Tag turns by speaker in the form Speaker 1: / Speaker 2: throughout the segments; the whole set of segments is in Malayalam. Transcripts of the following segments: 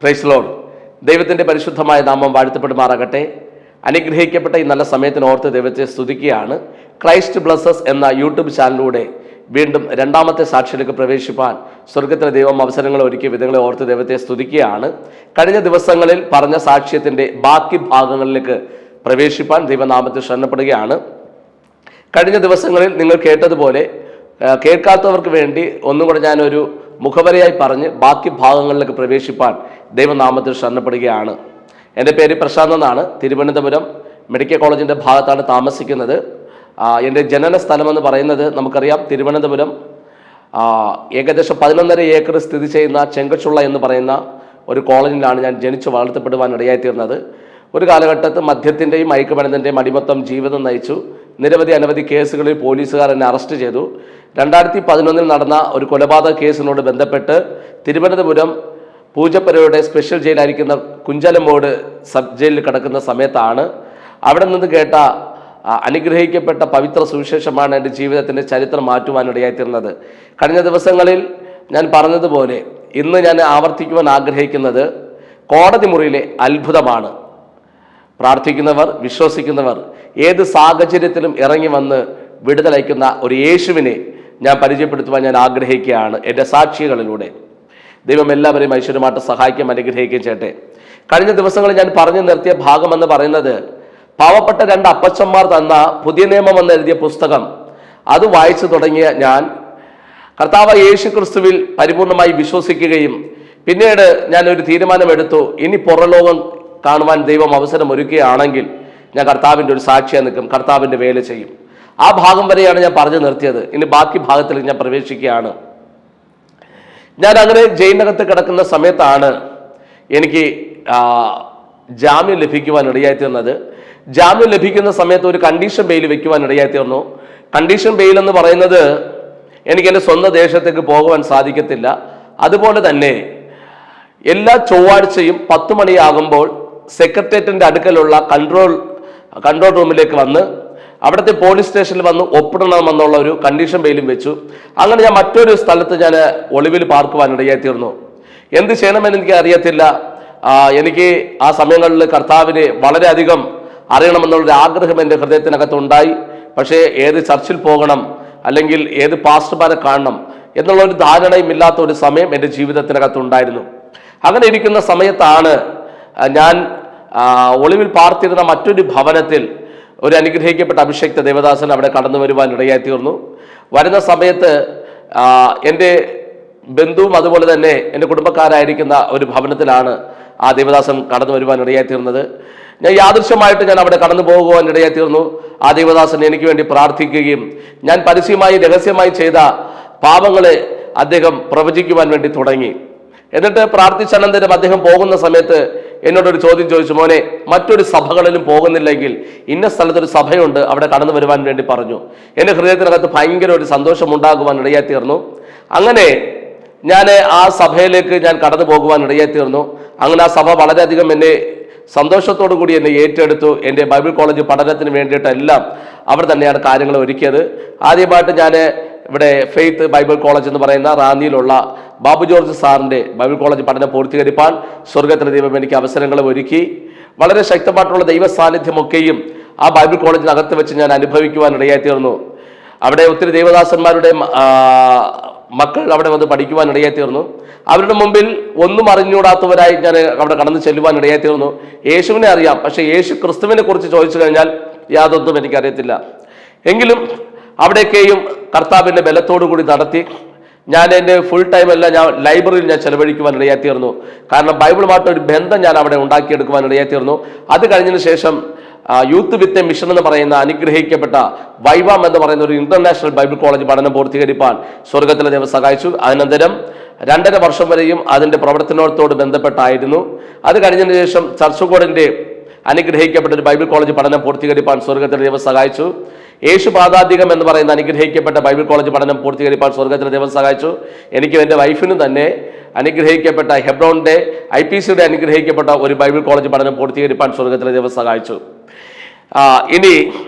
Speaker 1: Praise Lord. ദൈവത്തിൻ്റെ പരിശുദ്ധമായ നാമം വാഴ്ത്തപ്പെടുമാറാകട്ടെ. അനുഗ്രഹിക്കപ്പെട്ട ഈ നല്ല സമയത്തിന് ഓർത്ത് ദൈവത്തെ സ്തുതിക്കുകയാണ്. ക്രൈസ്റ്റ് ബ്ലസ്സസ് എന്ന യൂട്യൂബ് ചാനലിലൂടെ വീണ്ടും രണ്ടാമത്തെ സാക്ഷിയിലേക്ക് പ്രവേശിപ്പാൻ സ്വർഗത്തിലെ ദൈവം അവസരങ്ങൾ ഒരുക്കിയ വിധങ്ങളെ ഓർത്ത് ദൈവത്തെ സ്തുതിക്കുകയാണ്. കഴിഞ്ഞ ദിവസങ്ങളിൽ പറഞ്ഞ സാക്ഷ്യത്തിൻ്റെ ബാക്കി ഭാഗങ്ങളിലേക്ക് പ്രവേശിപ്പാൻ ദൈവനാമത്തിൽ ശരണപ്പെടുകയാണ്. കഴിഞ്ഞ ദിവസങ്ങളിൽ നിങ്ങൾ കേട്ടതുപോലെ കേൾക്കാത്തവർക്ക് വേണ്ടി ഒന്നും കൂടെ ഞാനൊരു മുഖവരയായി പറഞ്ഞ് ബാക്കി ഭാഗങ്ങളിലേക്ക് പ്രവേശിപ്പാൻ ദൈവനാമത്തിൽ ശരണപ്പെടുകയാണ്. എൻ്റെ പേര് പ്രശാന്ത് എന്നാണ്. തിരുവനന്തപുരം മെഡിക്കൽ കോളേജിൻ്റെ ഭാഗത്താണ് താമസിക്കുന്നത്. എൻ്റെ ജനന സ്ഥലമെന്ന് പറയുന്നത് നമുക്കറിയാം, തിരുവനന്തപുരം ഏകദേശം 11.5 ഏക്കർ സ്ഥിതി ചെയ്യുന്ന ചെങ്കച്ചുള്ള എന്ന് പറയുന്ന ഒരു കോളേജിലാണ് ഞാൻ ജനിച്ചു വളർത്തപ്പെടുവാൻ ഇടയായിത്തീർന്നത്. ഒരു കാലഘട്ടത്ത് മദ്യത്തിൻ്റെയും മയക്കുമരുന്നിൻ്റെയും അടിമത്തം ജീവിതം നയിച്ചു. അനവധി കേസുകളിൽ പോലീസുകാർ എന്നെ അറസ്റ്റ് ചെയ്തു. 2011 നടന്ന ഒരു കൊലപാതക കേസിനോട് ബന്ധപ്പെട്ട് തിരുവനന്തപുരം പൂജപ്പുരയുടെ സ്പെഷ്യൽ ജയിലായിരിക്കുന്ന കുഞ്ചലമോട് സബ് ജയിലിൽ കിടക്കുന്ന സമയത്താണ് അവിടെ നിന്ന് കേട്ട അനുഗ്രഹിക്കപ്പെട്ട പവിത്ര സുവിശേഷമാണ് എൻ്റെ ജീവിതത്തിൻ്റെ ചരിത്രം മാറ്റുവാനിടയായിത്തീർന്നത്. കഴിഞ്ഞ ദിവസങ്ങളിൽ ഞാൻ പറഞ്ഞതുപോലെ ഇന്ന് ഞാൻ ആവർത്തിക്കുവാൻ ആഗ്രഹിക്കുന്നത് കോടതി മുറിയിലെ അത്ഭുതമാണ്. പ്രാർത്ഥിക്കുന്നവർ, വിശ്വസിക്കുന്നവർ ഏത് സാഹചര്യത്തിലും ഇറങ്ങി വന്ന് വിടുതലയ്ക്കുന്ന ഒരു യേശുവിനെ ഞാൻ പരിചയപ്പെടുത്തുവാൻ ഞാൻ ആഗ്രഹിക്കുകയാണ് എൻ്റെ സാക്ഷികളിലൂടെ. ദൈവം എല്ലാവരെയും ഐശ്വര്യമായിട്ട് സഹായിക്കുകയും അനുഗ്രഹിക്കുകയും ചെയ്യട്ടെ. കഴിഞ്ഞ ദിവസങ്ങളിൽ ഞാൻ പറഞ്ഞു നിർത്തിയ ഭാഗമെന്ന് പറയുന്നത് പാവപ്പെട്ട 2 അപ്പച്ചന്മാർ തന്ന പുതിയ നിയമം എന്ന് എഴുതിയ പുസ്തകം അത് വായിച്ചു തുടങ്ങിയ ഞാൻ കർത്താവ് യേശു ക്രിസ്തുവിൽ പരിപൂർണമായി വിശ്വസിക്കുകയും പിന്നീട് ഞാനൊരു തീരുമാനമെടുത്തു, ഇനി പുറലോകം കാണുവാൻ ദൈവം അവസരം ഒരുക്കുകയാണെങ്കിൽ ഞാൻ കർത്താവിൻ്റെ ഒരു സാക്ഷിയായി നിൽക്കും, കർത്താവിൻ്റെ വേല ചെയ്യും. ആ ഭാഗം വരെയാണ് ഞാൻ പറഞ്ഞു നിർത്തിയത്. ഇനി ബാക്കി ഭാഗത്തിൽ ഞാൻ പ്രവേശിക്കുകയാണ്. ഞാൻ അങ്ങനെ ജയിലിനകത്ത് കിടക്കുന്ന സമയത്താണ് എനിക്ക് ജാമ്യം ലഭിക്കുവാൻ ഇടയായിത്തീർന്നത്. ജാമ്യം ലഭിക്കുന്ന സമയത്ത് ഒരു കണ്ടീഷൻ ബെയിൽ വെക്കുവാൻ ഇടയായിത്തീർന്നു. കണ്ടീഷൻ ബെയിൽ എന്ന് പറയുന്നത് എനിക്ക് എൻ്റെ സ്വന്തം ദേശത്തേക്ക് പോകുവാൻ സാധിക്കത്തില്ല. അതുപോലെ തന്നെ എല്ലാ ചൊവ്വാഴ്ചയും 10 മണിയാകുമ്പോൾ സെക്രട്ടേറിയറ്റിൻ്റെ അടുക്കലുള്ള കൺട്രോൾ റൂമിലേക്ക് വന്ന് അവിടുത്തെ പോലീസ് സ്റ്റേഷനിൽ വന്ന് ഒപ്പിടണമെന്നുള്ള ഒരു കണ്ടീഷൻ ബെയിലും വെച്ചു. അങ്ങനെ ഞാൻ മറ്റൊരു സ്ഥലത്ത് ഞാൻ ഒളിവിൽ പാർക്കുവാൻ ഇടയായിത്തീർന്നു. എന്ത് ചെയ്യണമെന്ന് എനിക്ക് അറിയത്തില്ല. എനിക്ക് ആ സമയങ്ങളിൽ കർത്താവിനെ വളരെയധികം അറിയണമെന്നുള്ളൊരു ആഗ്രഹം എൻ്റെ ഹൃദയത്തിനകത്തുണ്ടായി. പക്ഷേ ഏത് ചർച്ചിൽ പോകണം അല്ലെങ്കിൽ ഏത് പാസ്റ്റർമാരെ കാണണം എന്നുള്ളൊരു ധാരണയും ഇല്ലാത്ത ഒരു സമയം എൻ്റെ ജീവിതത്തിനകത്തുണ്ടായിരുന്നു. അങ്ങനെ ഇരിക്കുന്ന സമയത്താണ് ഞാൻ ഒളിവിൽ പാർത്തിരുന്ന മറ്റൊരു ഭവനത്തിൽ ഒരു അനുഗ്രഹിക്കപ്പെട്ട അഭിഷേക്ത ദേവദാസൻ അവിടെ കടന്നു വരുവാൻ ഇടയായിത്തീർന്നു. വരുന്ന സമയത്ത് എൻ്റെ ബന്ധുവും അതുപോലെ തന്നെ എൻ്റെ കുടുംബക്കാരായിരിക്കുന്ന ഒരു ഭവനത്തിലാണ് ആ ദേവദാസൻ കടന്നു വരുവാൻ ഇടയായിത്തീർന്നത്. ഞാൻ യാദൃശ്യമായിട്ട് ഞാൻ അവിടെ കടന്നു പോകുവാൻ ഇടയായിത്തീർന്നു. ആ ദേവദാസൻ എനിക്ക് വേണ്ടി പ്രാർത്ഥിക്കുകയും ഞാൻ പരസ്യമായി രഹസ്യമായി ചെയ്ത പാപങ്ങളെ അദ്ദേഹം പ്രവചിക്കുവാൻ വേണ്ടി തുടങ്ങി. എന്നിട്ട് പ്രാർത്ഥിച്ചനന്തരം അദ്ദേഹം പോകുന്ന സമയത്ത് എന്നോടൊരു ചോദ്യം ചോദിച്ചു, മോനെ, മറ്റൊരു സഭകളിലും പോകുന്നില്ലെങ്കിൽ ഇന്ന സ്ഥലത്തൊരു സഭയുണ്ട്, അവിടെ കടന്നു വരുവാൻ വേണ്ടി പറഞ്ഞു. എൻ്റെ ഹൃദയത്തിനകത്ത് ഭയങ്കര ഒരു സന്തോഷം ഉണ്ടാകുവാൻ ഇടയായിത്തീർന്നു. അങ്ങനെ ഞാൻ ആ സഭയിലേക്ക് ഞാൻ കടന്നു പോകുവാൻ ഇടയായിത്തീർന്നു. അങ്ങനെ ആ സഭ വളരെയധികം എന്നെ സന്തോഷത്തോടു കൂടി എന്നെ ഏറ്റെടുത്തു. എൻ്റെ ബൈബിൾ കോളേജ് പഠനത്തിന് വേണ്ടിയിട്ടെല്ലാം അവർ തന്നെയാണ് കാര്യങ്ങൾ ഒരുക്കിയത്. ആദ്യമായിട്ട് ഞാൻ ഇവിടെ ഫെയ്ത്ത് ബൈബിൾ കോളേജ് എന്ന് പറയുന്ന റാന്നിയിലുള്ള ബാബു ജോർജ് സാറിൻ്റെ ബൈബിൾ കോളേജ് പഠനം പൂർത്തീകരിപ്പാൻ സ്വർഗത്തിലെ ദൈവം എനിക്ക് അവസരങ്ങൾ ഒരുക്കി. വളരെ ശക്തമായിട്ടുള്ള ദൈവ സാന്നിധ്യമൊക്കെയും ആ ബൈബിൾ കോളേജിനകത്ത് വെച്ച് ഞാൻ അനുഭവിക്കുവാൻ ഇടയായിത്തീർന്നു. അവിടെ ഒത്തിരി ദൈവദാസന്മാരുടെ മക്കൾ അവിടെ വന്ന് പഠിക്കുവാൻ ഇടയായിത്തീർന്നു. അവരുടെ മുമ്പിൽ ഒന്നും അറിഞ്ഞുകൂടാത്തവരായി ഞാൻ അവിടെ കടന്നു ചെല്ലുവാൻ ഇടയായിത്തീർന്നു. യേശുവിനെ അറിയാം, പക്ഷേ യേശു ക്രിസ്തുവിനെ കുറിച്ച് ചോദിച്ചു കഴിഞ്ഞാൽ യാതൊന്നും എനിക്കറിയത്തില്ല. എങ്കിലും അവിടെയൊക്കെയും കർത്താവിൻ്റെ ബലത്തോടു കൂടി നടത്തി. ഞാൻ എൻ്റെ ഫുൾ ടൈം എല്ലാം ഞാൻ ലൈബ്രറിയിൽ ഞാൻ ചെലവഴിക്കുവാൻ ഇടയായിത്തീർന്നു. കാരണം ബൈബിളുമായിട്ട് ഒരു ബന്ധം ഞാൻ അവിടെ ഉണ്ടാക്കിയെടുക്കുവാൻ ഇടയായിത്തീർന്നു. അത് കഴിഞ്ഞതിന് ശേഷം യൂത്ത് വിത്ത് മിഷൻ എന്ന് പറയുന്ന അനുഗ്രഹിക്കപ്പെട്ട വൈവാം എന്ന് പറയുന്ന ഒരു ഇന്റർനാഷണൽ ബൈബിൾ കോളേജ് പഠനം പൂർത്തീകരിപ്പാൻ സ്വർഗത്തിലെ ദൈവം സഹായിച്ചു. അനന്തരം 2.5 വർഷം വരെയും അതിൻ്റെ പ്രവർത്തനത്തോട് ബന്ധപ്പെട്ടായിരുന്നു. അത് കഴിഞ്ഞതിന് ശേഷം ചർച്ചുകോടിൻ്റെ അനുഗ്രഹിക്കപ്പെട്ട ഒരു ബൈബിൾ കോളേജ് പഠനം പൂർത്തീകരിപ്പാൻ സ്വർഗത്തിലെ ദൈവം സഹായിച്ചു. യേശു പാതാധികം എന്ന് പറയുന്ന അനുഗ്രഹിക്കപ്പെട്ട ബൈബിൾ കോളേജ് പഠനം പൂർത്തീകരിപ്പാൻ സ്വർഗത്തിലെ ദൈവം സഹായിച്ചു. എനിക്കും എൻ്റെ വൈഫിനും തന്നെ അനുഗ്രഹിക്കപ്പെട്ട ഹെബ്രോണിൻ്റെ IPCയുടെ അനുഗ്രഹിക്കപ്പെട്ട ഒരു ബൈബിൾ കോളേജ് പഠനം പൂർത്തീകരിപ്പാൻ സ്വർഗത്തിലെ ദൈവം സഹായിച്ചു. ഇനി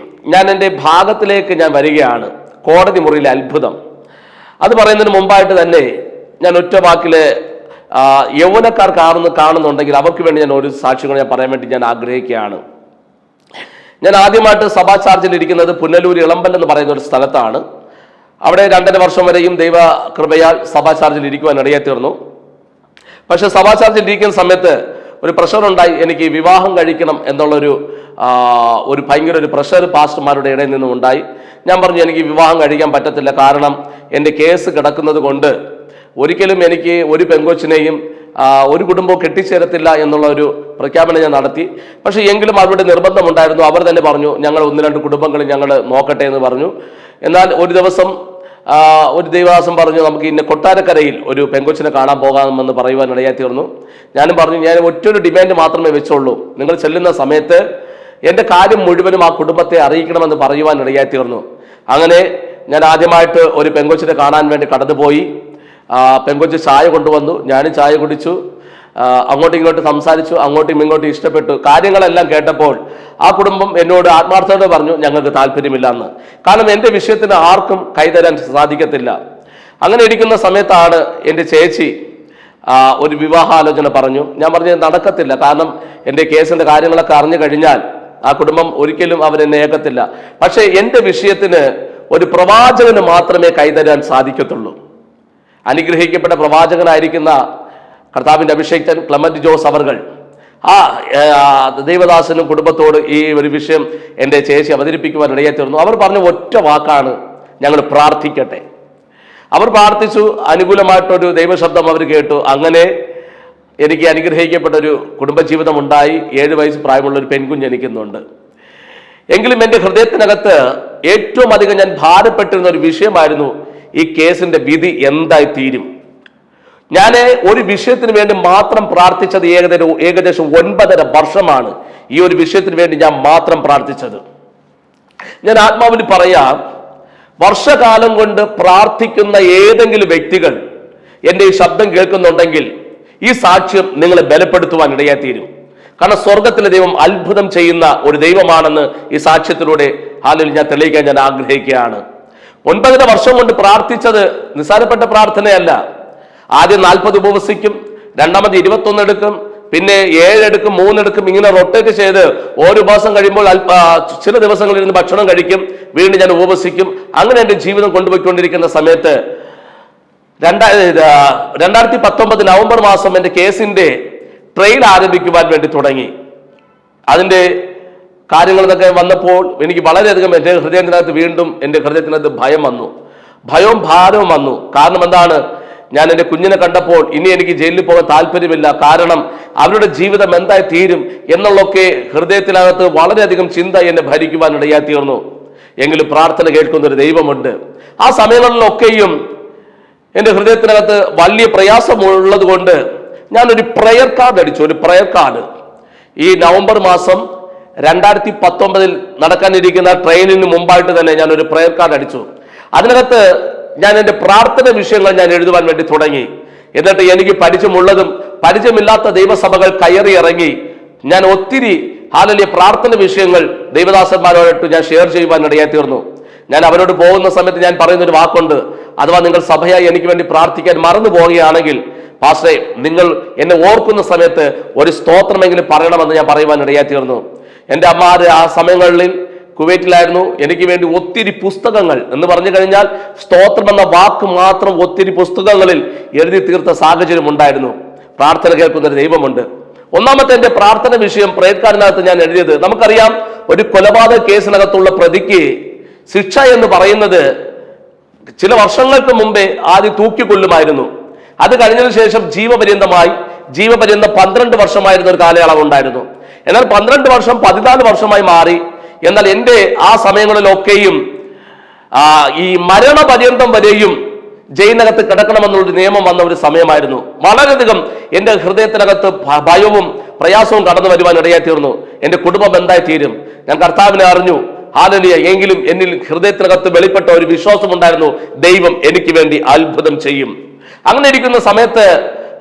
Speaker 1: ഞാൻ എൻ്റെ ഭാഗത്തിലേക്ക് ഞാൻ വരികയാണ്. കോടതി മുറിയിലെ അത്ഭുതം അത് പറയുന്നതിന് മുമ്പായിട്ട് തന്നെ ഞാൻ ഒറ്റ വാക്കിൽ യൗവനക്കാർ കാണുന്നുണ്ടെങ്കിൽ അവർക്ക് വേണ്ടി ഞാൻ ഒരു സാക്ഷ്യങ്ങൾ ഞാൻ പറയാൻ വേണ്ടി ഞാൻ ആഗ്രഹിക്കുകയാണ്. ഞാൻ ആദ്യമായിട്ട് സഭാ ചാർജിൽ ഇരിക്കുന്നത് പുനലൂർ ഇളമ്പൽ എന്ന് പറയുന്ന ഒരു സ്ഥലത്താണ്. അവിടെ 2.5 വർഷം വരെയും ദൈവ കൃപയാൽ സഭാ ചാർജിൽ ഇരിക്കുവാൻ ഇടയായി തീർന്നു. പക്ഷെ സഭാ ചാർജിൽ ഇരിക്കുന്ന സമയത്ത് ഒരു പ്രഷർ ഉണ്ടായി. എനിക്ക് വിവാഹം കഴിക്കണം എന്നുള്ളൊരു ഭയങ്കര ഒരു പ്രഷർ പാസ്റ്റർമാരുടെ ഇടയിൽ നിന്നും ഉണ്ടായി. ഞാൻ പറഞ്ഞു എനിക്ക് വിവാഹം കഴിക്കാൻ പറ്റത്തില്ല, കാരണം എൻ്റെ കേസ് കിടക്കുന്നത് കൊണ്ട് ഒരിക്കലും എനിക്ക് ഒരു പെങ്കൊച്ചിനെയും ഒരു കുടുംബവും കെട്ടിച്ചേരത്തില്ല എന്നുള്ള ഒരു പ്രഖ്യാപനം ഞാൻ നടത്തി. പക്ഷേ എങ്കിലും അവരുടെ നിർബന്ധമുണ്ടായിരുന്നു. അവർ തന്നെ പറഞ്ഞു ഞങ്ങൾ 1-2 കുടുംബങ്ങൾ ഞങ്ങൾ നോക്കട്ടെ എന്ന് പറഞ്ഞു. എന്നാൽ ഒരു ദിവസം ഒരു ദൈവദാസൻ പറഞ്ഞു നമുക്ക് ഇന്ന കൊട്ടാരക്കരയിൽ ഒരു പെങ്കൊച്ചിനെ കാണാൻ പോകാമെന്ന് പറയുവാൻ ഇടയായി തീർന്നു. ഞാനും പറഞ്ഞു ഞാൻ ഒറ്റൊരു ഡിമാൻഡ് മാത്രമേ വെച്ചുള്ളൂ, നിങ്ങൾ ചെല്ലുന്ന സമയത്ത് എൻ്റെ കാര്യം മുഴുവനും ആ കുടുംബത്തെ അറിയിക്കണമെന്ന് പറയുവാൻ ഇടയായി തീർന്നു. അങ്ങനെ ഞാൻ ആദ്യമായിട്ട് ഒരു പെങ്കൊച്ചിനെ കാണാൻ വേണ്ടി കടന്നുപോയി. പെങ്കൊച്ച് ചായ കൊണ്ടുവന്നു, ഞാനും ചായ കുടിച്ചു, അങ്ങോട്ടും ഇങ്ങോട്ടും സംസാരിച്ചു, അങ്ങോട്ടും ഇങ്ങോട്ടും ഇഷ്ടപ്പെട്ടു. കാര്യങ്ങളെല്ലാം കേട്ടപ്പോൾ ആ കുടുംബം എന്നോട് ആത്മാർത്ഥത പറഞ്ഞു ഞങ്ങൾക്ക് താല്പര്യമില്ല എന്ന്. കാരണം എൻ്റെ വിഷയത്തിന് ആർക്കും കൈതരാൻ സാധിക്കത്തില്ല. അങ്ങനെ ഇരിക്കുന്ന സമയത്താണ് എൻ്റെ ചേച്ചി ഒരു വിവാഹാലോചന പറഞ്ഞു. ഞാൻ പറഞ്ഞു നടക്കത്തില്ല, കാരണം എൻ്റെ കേസിൻ്റെ കാര്യങ്ങളൊക്കെ അറിഞ്ഞു കഴിഞ്ഞാൽ ആ കുടുംബം ഒരിക്കലും അവരെന്നെ ഏക്കത്തില്ല. പക്ഷേ എൻ്റെ വിഷയത്തിന് ഒരു പ്രവാചകന് മാത്രമേ കൈതരാൻ സാധിക്കത്തുള്ളൂ. അനുഗ്രഹിക്കപ്പെട്ട പ്രവാചകനായിരിക്കുന്ന കർത്താവിൻ്റെ അഭിഷേക്തൻ ക്ലെമന്റ് ജോസ് അവർകൾ ആ ദൈവദാസനും കുടുംബത്തോട് ഈ ഒരു വിഷയം എൻ്റെ ചേച്ചി അവതരിപ്പിക്കുവാൻ ഇടയായി തീർന്നു. അവർ പറഞ്ഞ ഒറ്റ വാക്കാണ് ഞങ്ങൾ പ്രാർത്ഥിക്കട്ടെ. അവർ പ്രാർത്ഥിച്ചു, അനുകൂലമായിട്ടൊരു ദൈവശബ്ദം അവർ കേട്ടു. അങ്ങനെ എനിക്ക് അനുഗ്രഹിക്കപ്പെട്ടൊരു കുടുംബജീവിതം ഉണ്ടായി. 7 വയസ്സ് പ്രായമുള്ള ഒരു പെൺകുഞ്ഞ് എനിക്കുന്നുണ്ട്. എങ്കിലും എൻ്റെ ഹൃദയത്തിനകത്ത് ഏറ്റവും അധികം ഞാൻ ഭാരപ്പെട്ടിരുന്ന ഒരു വിഷയമായിരുന്നു ഈ കേസിന്റെ വിധി എന്തായി തീരും. ഞാൻ ഒരു വിഷയത്തിന് വേണ്ടി മാത്രം പ്രാർത്ഥിച്ചത് ഏകദേശം 9.5 വർഷമാണ് ഈ ഒരു വിഷയത്തിന് വേണ്ടി ഞാൻ മാത്രം പ്രാർത്ഥിച്ചത്. ഞാൻ ആത്മാവിൽ പറയാം, വർഷകാലം കൊണ്ട് പ്രാർത്ഥിക്കുന്ന ഏതെങ്കിലും വ്യക്തികൾ എൻ്റെ ഈ ശബ്ദം കേൾക്കുന്നുണ്ടെങ്കിൽ ഈ സാക്ഷ്യം നിങ്ങളെ ബലപ്പെടുത്തുവാൻ ഇടയായി തീരും. കാരണം സ്വർഗത്തിലെ ദൈവം അത്ഭുതം ചെയ്യുന്ന ഒരു ദൈവമാണെന്ന് ഈ സാക്ഷ്യത്തിലൂടെ ഹാലിൽ ഞാൻ തെളിയിക്കാൻ ഞാൻ ആഗ്രഹിക്കുകയാണ്. 9.5 വർഷം കൊണ്ട് പ്രാർത്ഥിച്ചത് നിസ്സാരപ്പെട്ട പ്രാർത്ഥനയല്ല. ആദ്യം 40 ഉപവസിക്കും, രണ്ടാമത് 21 എടുക്കും, പിന്നെ 7 എടുക്കും, 3 എടുക്കും, ഇങ്ങനെ റൊട്ടേറ്റ് ചെയ്ത് ഓരോ ഉപവാസം കഴിയുമ്പോൾ ചില ദിവസങ്ങളിൽ ഇരുന്ന് ഭക്ഷണം കഴിക്കും, വീണ്ടും ഞാൻ ഉപവസിക്കും. അങ്ങനെ എൻ്റെ ജീവിതം കൊണ്ടുപോയിക്കൊണ്ടിരിക്കുന്ന സമയത്ത് 2019 നവംബർ മാസം എൻ്റെ കേസിന്റെ ട്രയൽ ആരംഭിക്കുവാൻ വേണ്ടി തുടങ്ങി. അതിൻ്റെ കാര്യങ്ങളൊക്കെ വന്നപ്പോൾ എനിക്ക് വളരെയധികം എൻ്റെ ഹൃദയത്തിനകത്ത് വീണ്ടും എൻ്റെ ഹൃദയത്തിനകത്ത് ഭയം വന്നു, ഭയവും ഭാരവും വന്നു. കാരണം എന്താണ്, ഞാൻ എൻ്റെ കുഞ്ഞിനെ കണ്ടപ്പോൾ ഇനി എനിക്ക് ജയിലിൽ പോകാൻ താല്പര്യമില്ല, കാരണം അവരുടെ ജീവിതം എന്തായി തീരും എന്നുള്ളൊക്കെ ഹൃദയത്തിനകത്ത് വളരെയധികം ചിന്ത എന്നെ ഭരിക്കുവാൻ ഇടയായി തീർന്നു. എങ്കിലും പ്രാർത്ഥന കേൾക്കുന്ന ഒരു ദൈവമുണ്ട്. ആ സമയങ്ങളിലൊക്കെയും എൻ്റെ ഹൃദയത്തിനകത്ത് വലിയ പ്രയാസമുള്ളത് കൊണ്ട് ഞാനൊരു പ്രയർ കാർഡ് അടിച്ചു. ഒരു പ്രയർ കാർഡ് ഈ നവംബർ മാസം 2019 നടക്കാനിരിക്കുന്ന ട്രെയിനിന് മുമ്പായിട്ട് തന്നെ ഞാനൊരു പ്രയർ കാർഡ് അടിച്ചു. അതിനകത്ത് ഞാൻ എൻ്റെ പ്രാർത്ഥന വിഷയങ്ങൾ ഞാൻ എഴുതുവാൻ വേണ്ടി തുടങ്ങി. എന്നിട്ട് എനിക്ക് പരിചയമുള്ളതും പരിചയമില്ലാത്ത ദൈവസഭകൾ കയറി ഇറങ്ങി ഞാൻ ഒത്തിരി ഹാലലിയ പ്രാർത്ഥന വിഷയങ്ങൾ ദൈവദാസന്മാരോട്ട് ഞാൻ ഷെയർ ചെയ്യുവാൻ ഇടയായി തീർന്നു. ഞാൻ അവരോട് പോകുന്ന സമയത്ത് ഞാൻ പറയുന്നൊരു വാക്കുണ്ട്, അഥവാ നിങ്ങൾ സഭയായി എനിക്ക് വേണ്ടി പ്രാർത്ഥിക്കാൻ മറന്നു പോവുകയാണെങ്കിൽ പാസ്റ്ററെ നിങ്ങൾ എന്നെ ഓർക്കുന്ന സമയത്ത് ഒരു സ്തോത്രമെങ്കിലും പറയണമെന്ന് ഞാൻ പറയുവാൻ ഇടയായി തീർന്നു. എൻ്റെ അമ്മമാര് ആ സമയങ്ങളിൽ കുവൈറ്റിലായിരുന്നു. എനിക്ക് വേണ്ടി ഒത്തിരി പുസ്തകങ്ങൾ എന്ന് പറഞ്ഞു കഴിഞ്ഞാൽ സ്തോത്രം എന്ന വാക്ക് മാത്രം ഒത്തിരി പുസ്തകങ്ങളിൽ എഴുതി തീർത്ത സാഹചര്യം ഉണ്ടായിരുന്നു. പ്രാർത്ഥന കേൾക്കുന്നൊരു ദൈവമുണ്ട്. ഒന്നാമത്തെ എൻ്റെ പ്രാർത്ഥന വിഷയം പ്രേത്കാരനകത്ത് ഞാൻ എഴുതിയത്, നമുക്കറിയാം ഒരു കൊലപാതക കേസിനകത്തുള്ള പ്രതിക്ക് ശിക്ഷ എന്ന് പറയുന്നത് ചില വർഷങ്ങൾക്ക് മുമ്പേ ആദ്യം തൂക്കിക്കൊല്ലുമായിരുന്നു. അത് കഴിഞ്ഞതിന് ശേഷം ജീവപര്യന്തം 12 വർഷമായിരുന്ന ഒരു കാലയളവ് ഉണ്ടായിരുന്നു. എന്നാൽ 12 വർഷം 14 വർഷമായി മാറി. എന്നാൽ എൻ്റെ ആ സമയങ്ങളിലൊക്കെയും ഈ മരണപര്യന്തം വരെയും ജയിലിനകത്ത് കിടക്കണമെന്നുള്ളൊരു നിയമം വന്ന ഒരു സമയമായിരുന്നു. വളരെയധികം എൻ്റെ ഹൃദയത്തിനകത്ത് ഭയവും പ്രയാസവും കടന്നു വരുവാൻ ഇടയായി തീർന്നു. എൻ്റെ കുടുംബം എന്തായി തീരും? ഞാൻ കർത്താവിനെ അറിഞ്ഞു, ഹാലലിയ. എങ്കിലും എന്നിൽ ഹൃദയത്തിനകത്ത് വെളിപ്പെട്ട ഒരു വിശ്വാസം ഉണ്ടായിരുന്നു, ദൈവം എനിക്ക് വേണ്ടി അത്ഭുതം ചെയ്യും. അങ്ങനെ ഇരിക്കുന്ന സമയത്ത്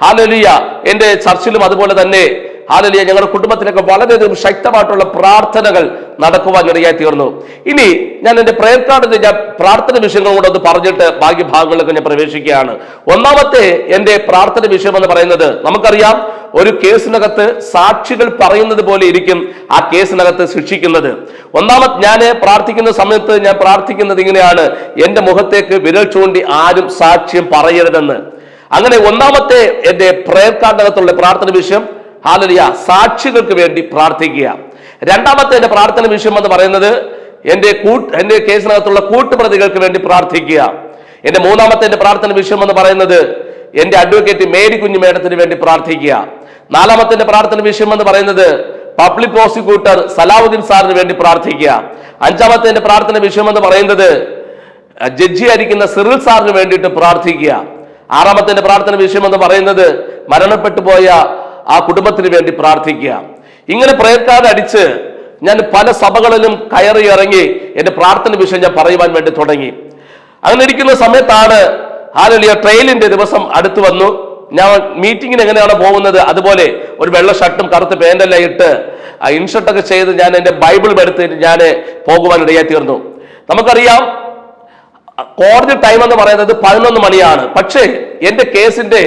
Speaker 1: ഹാലലിയ എൻ്റെ ചർച്ചിലും അതുപോലെ തന്നെ ഹാലലിയ ഞങ്ങളുടെ കുടുംബത്തിലൊക്കെ വളരെയധികം ശക്തമായിട്ടുള്ള പ്രാർത്ഥനകൾ നടക്കുവാൻ ഇടയായി തീർന്നു. ഇനി ഞാൻ എൻ്റെ പ്രയർ കാർഡിന്റെ ഞാൻ പ്രാർത്ഥന വിഷയങ്ങൾ കൂടെ ഒന്ന് പറഞ്ഞിട്ട് ബാക്കി ഭാഗങ്ങളിലേക്ക് ഞാൻ പ്രവേശിക്കുകയാണ്. ഒന്നാമത്തെ എൻ്റെ പ്രാർത്ഥന വിഷയം എന്ന് പറയുന്നത്, നമുക്കറിയാം ഒരു കേസിനകത്ത് സാക്ഷികൾ പറയുന്നത് പോലെ ഇരിക്കും ആ കേസിനകത്ത് ശിക്ഷിക്കുന്നത്. ഞാൻ പ്രാർത്ഥിക്കുന്ന സമയത്ത് ഞാൻ പ്രാർത്ഥിക്കുന്നത് ഇങ്ങനെയാണ്: എൻ്റെ മുഖത്തേക്ക് വിരൽ ചൂണ്ടി ആരും സാക്ഷ്യം പറയരുതെന്ന്. അങ്ങനെ ഒന്നാമത്തെ എൻ്റെ പ്രയർ കാർഡിനകത്തുള്ള പ്രാർത്ഥന വിഷയം, ഹല്ലേലൂയ, സാക്ഷികൾക്ക് വേണ്ടി പ്രാർത്ഥിക്കുക. രണ്ടാമത്തെ എൻ്റെ പ്രാർത്ഥന വിഷയം എന്ന് പറയുന്നത് എൻ്റെ കേസിനകത്തുള്ള കൂട്ടുപ്രതികൾക്ക് വേണ്ടി പ്രാർത്ഥിക്കുക. എൻ്റെ മൂന്നാമത്തെ എൻ്റെ പ്രാർത്ഥന വിഷയം എന്ന് പറയുന്നത് എൻ്റെ അഡ്വക്കേറ്റ് മേരി കുഞ്ഞു മേഡത്തിന് വേണ്ടി പ്രാർത്ഥിക്കുക. നാലാമത്തെ എൻ്റെ പ്രാർത്ഥന വിഷയം എന്ന് പറയുന്നത് പബ്ലിക് പ്രോസിക്യൂട്ടർ സലാവുദ്ദീൻ സാറിന് വേണ്ടി പ്രാർത്ഥിക്കുക. അഞ്ചാമത്തെ എൻ്റെ പ്രാർത്ഥന വിഷയം എന്ന് പറയുന്നത് ജഡ്ജി ആയിരിക്കുന്ന സിറിൽ സാറിന് വേണ്ടിയിട്ട് പ്രാർത്ഥിക്കുക. ആറാമത്തെ എൻ്റെ പ്രാർത്ഥന വിഷയം എന്ന് പറയുന്നത് മരണപ്പെട്ടു പോയ ആ കുടുംബത്തിന് വേണ്ടി പ്രാർത്ഥിക്കുക. ഇങ്ങനെ പ്രയർ കാർഡ് അടിച്ച് ഞാൻ പല സഭകളിലും കയറി ഇറങ്ങി എൻ്റെ പ്രാർത്ഥന വിഷയം ഞാൻ പറയുവാൻ വേണ്ടി തുടങ്ങി. അങ്ങനെ ഇരിക്കുന്ന സമയത്താണ് ഹല്ലേലൂയ ട്രെയിലിന്റെ ദിവസം അടുത്ത് വന്നു. ഞാൻ മീറ്റിങ്ങിന് എങ്ങനെയാണ് പോകുന്നത് അതുപോലെ ഒരു വെള്ള ഷർട്ടും കറുത്ത പാൻറ്റെല്ലാം ഇട്ട് ഇൻഷർട്ടൊക്കെ ചെയ്ത് ഞാൻ എൻ്റെ ബൈബിൾ എടുത്തിട്ട് ഞാൻ പോകുവാൻ ഇടയായി തീർന്നു. നമുക്കറിയാം കോടതി ടൈം എന്ന് പറയുന്നത് 11 മണിയാണ്. പക്ഷേ എൻ്റെ കേസിന്റെ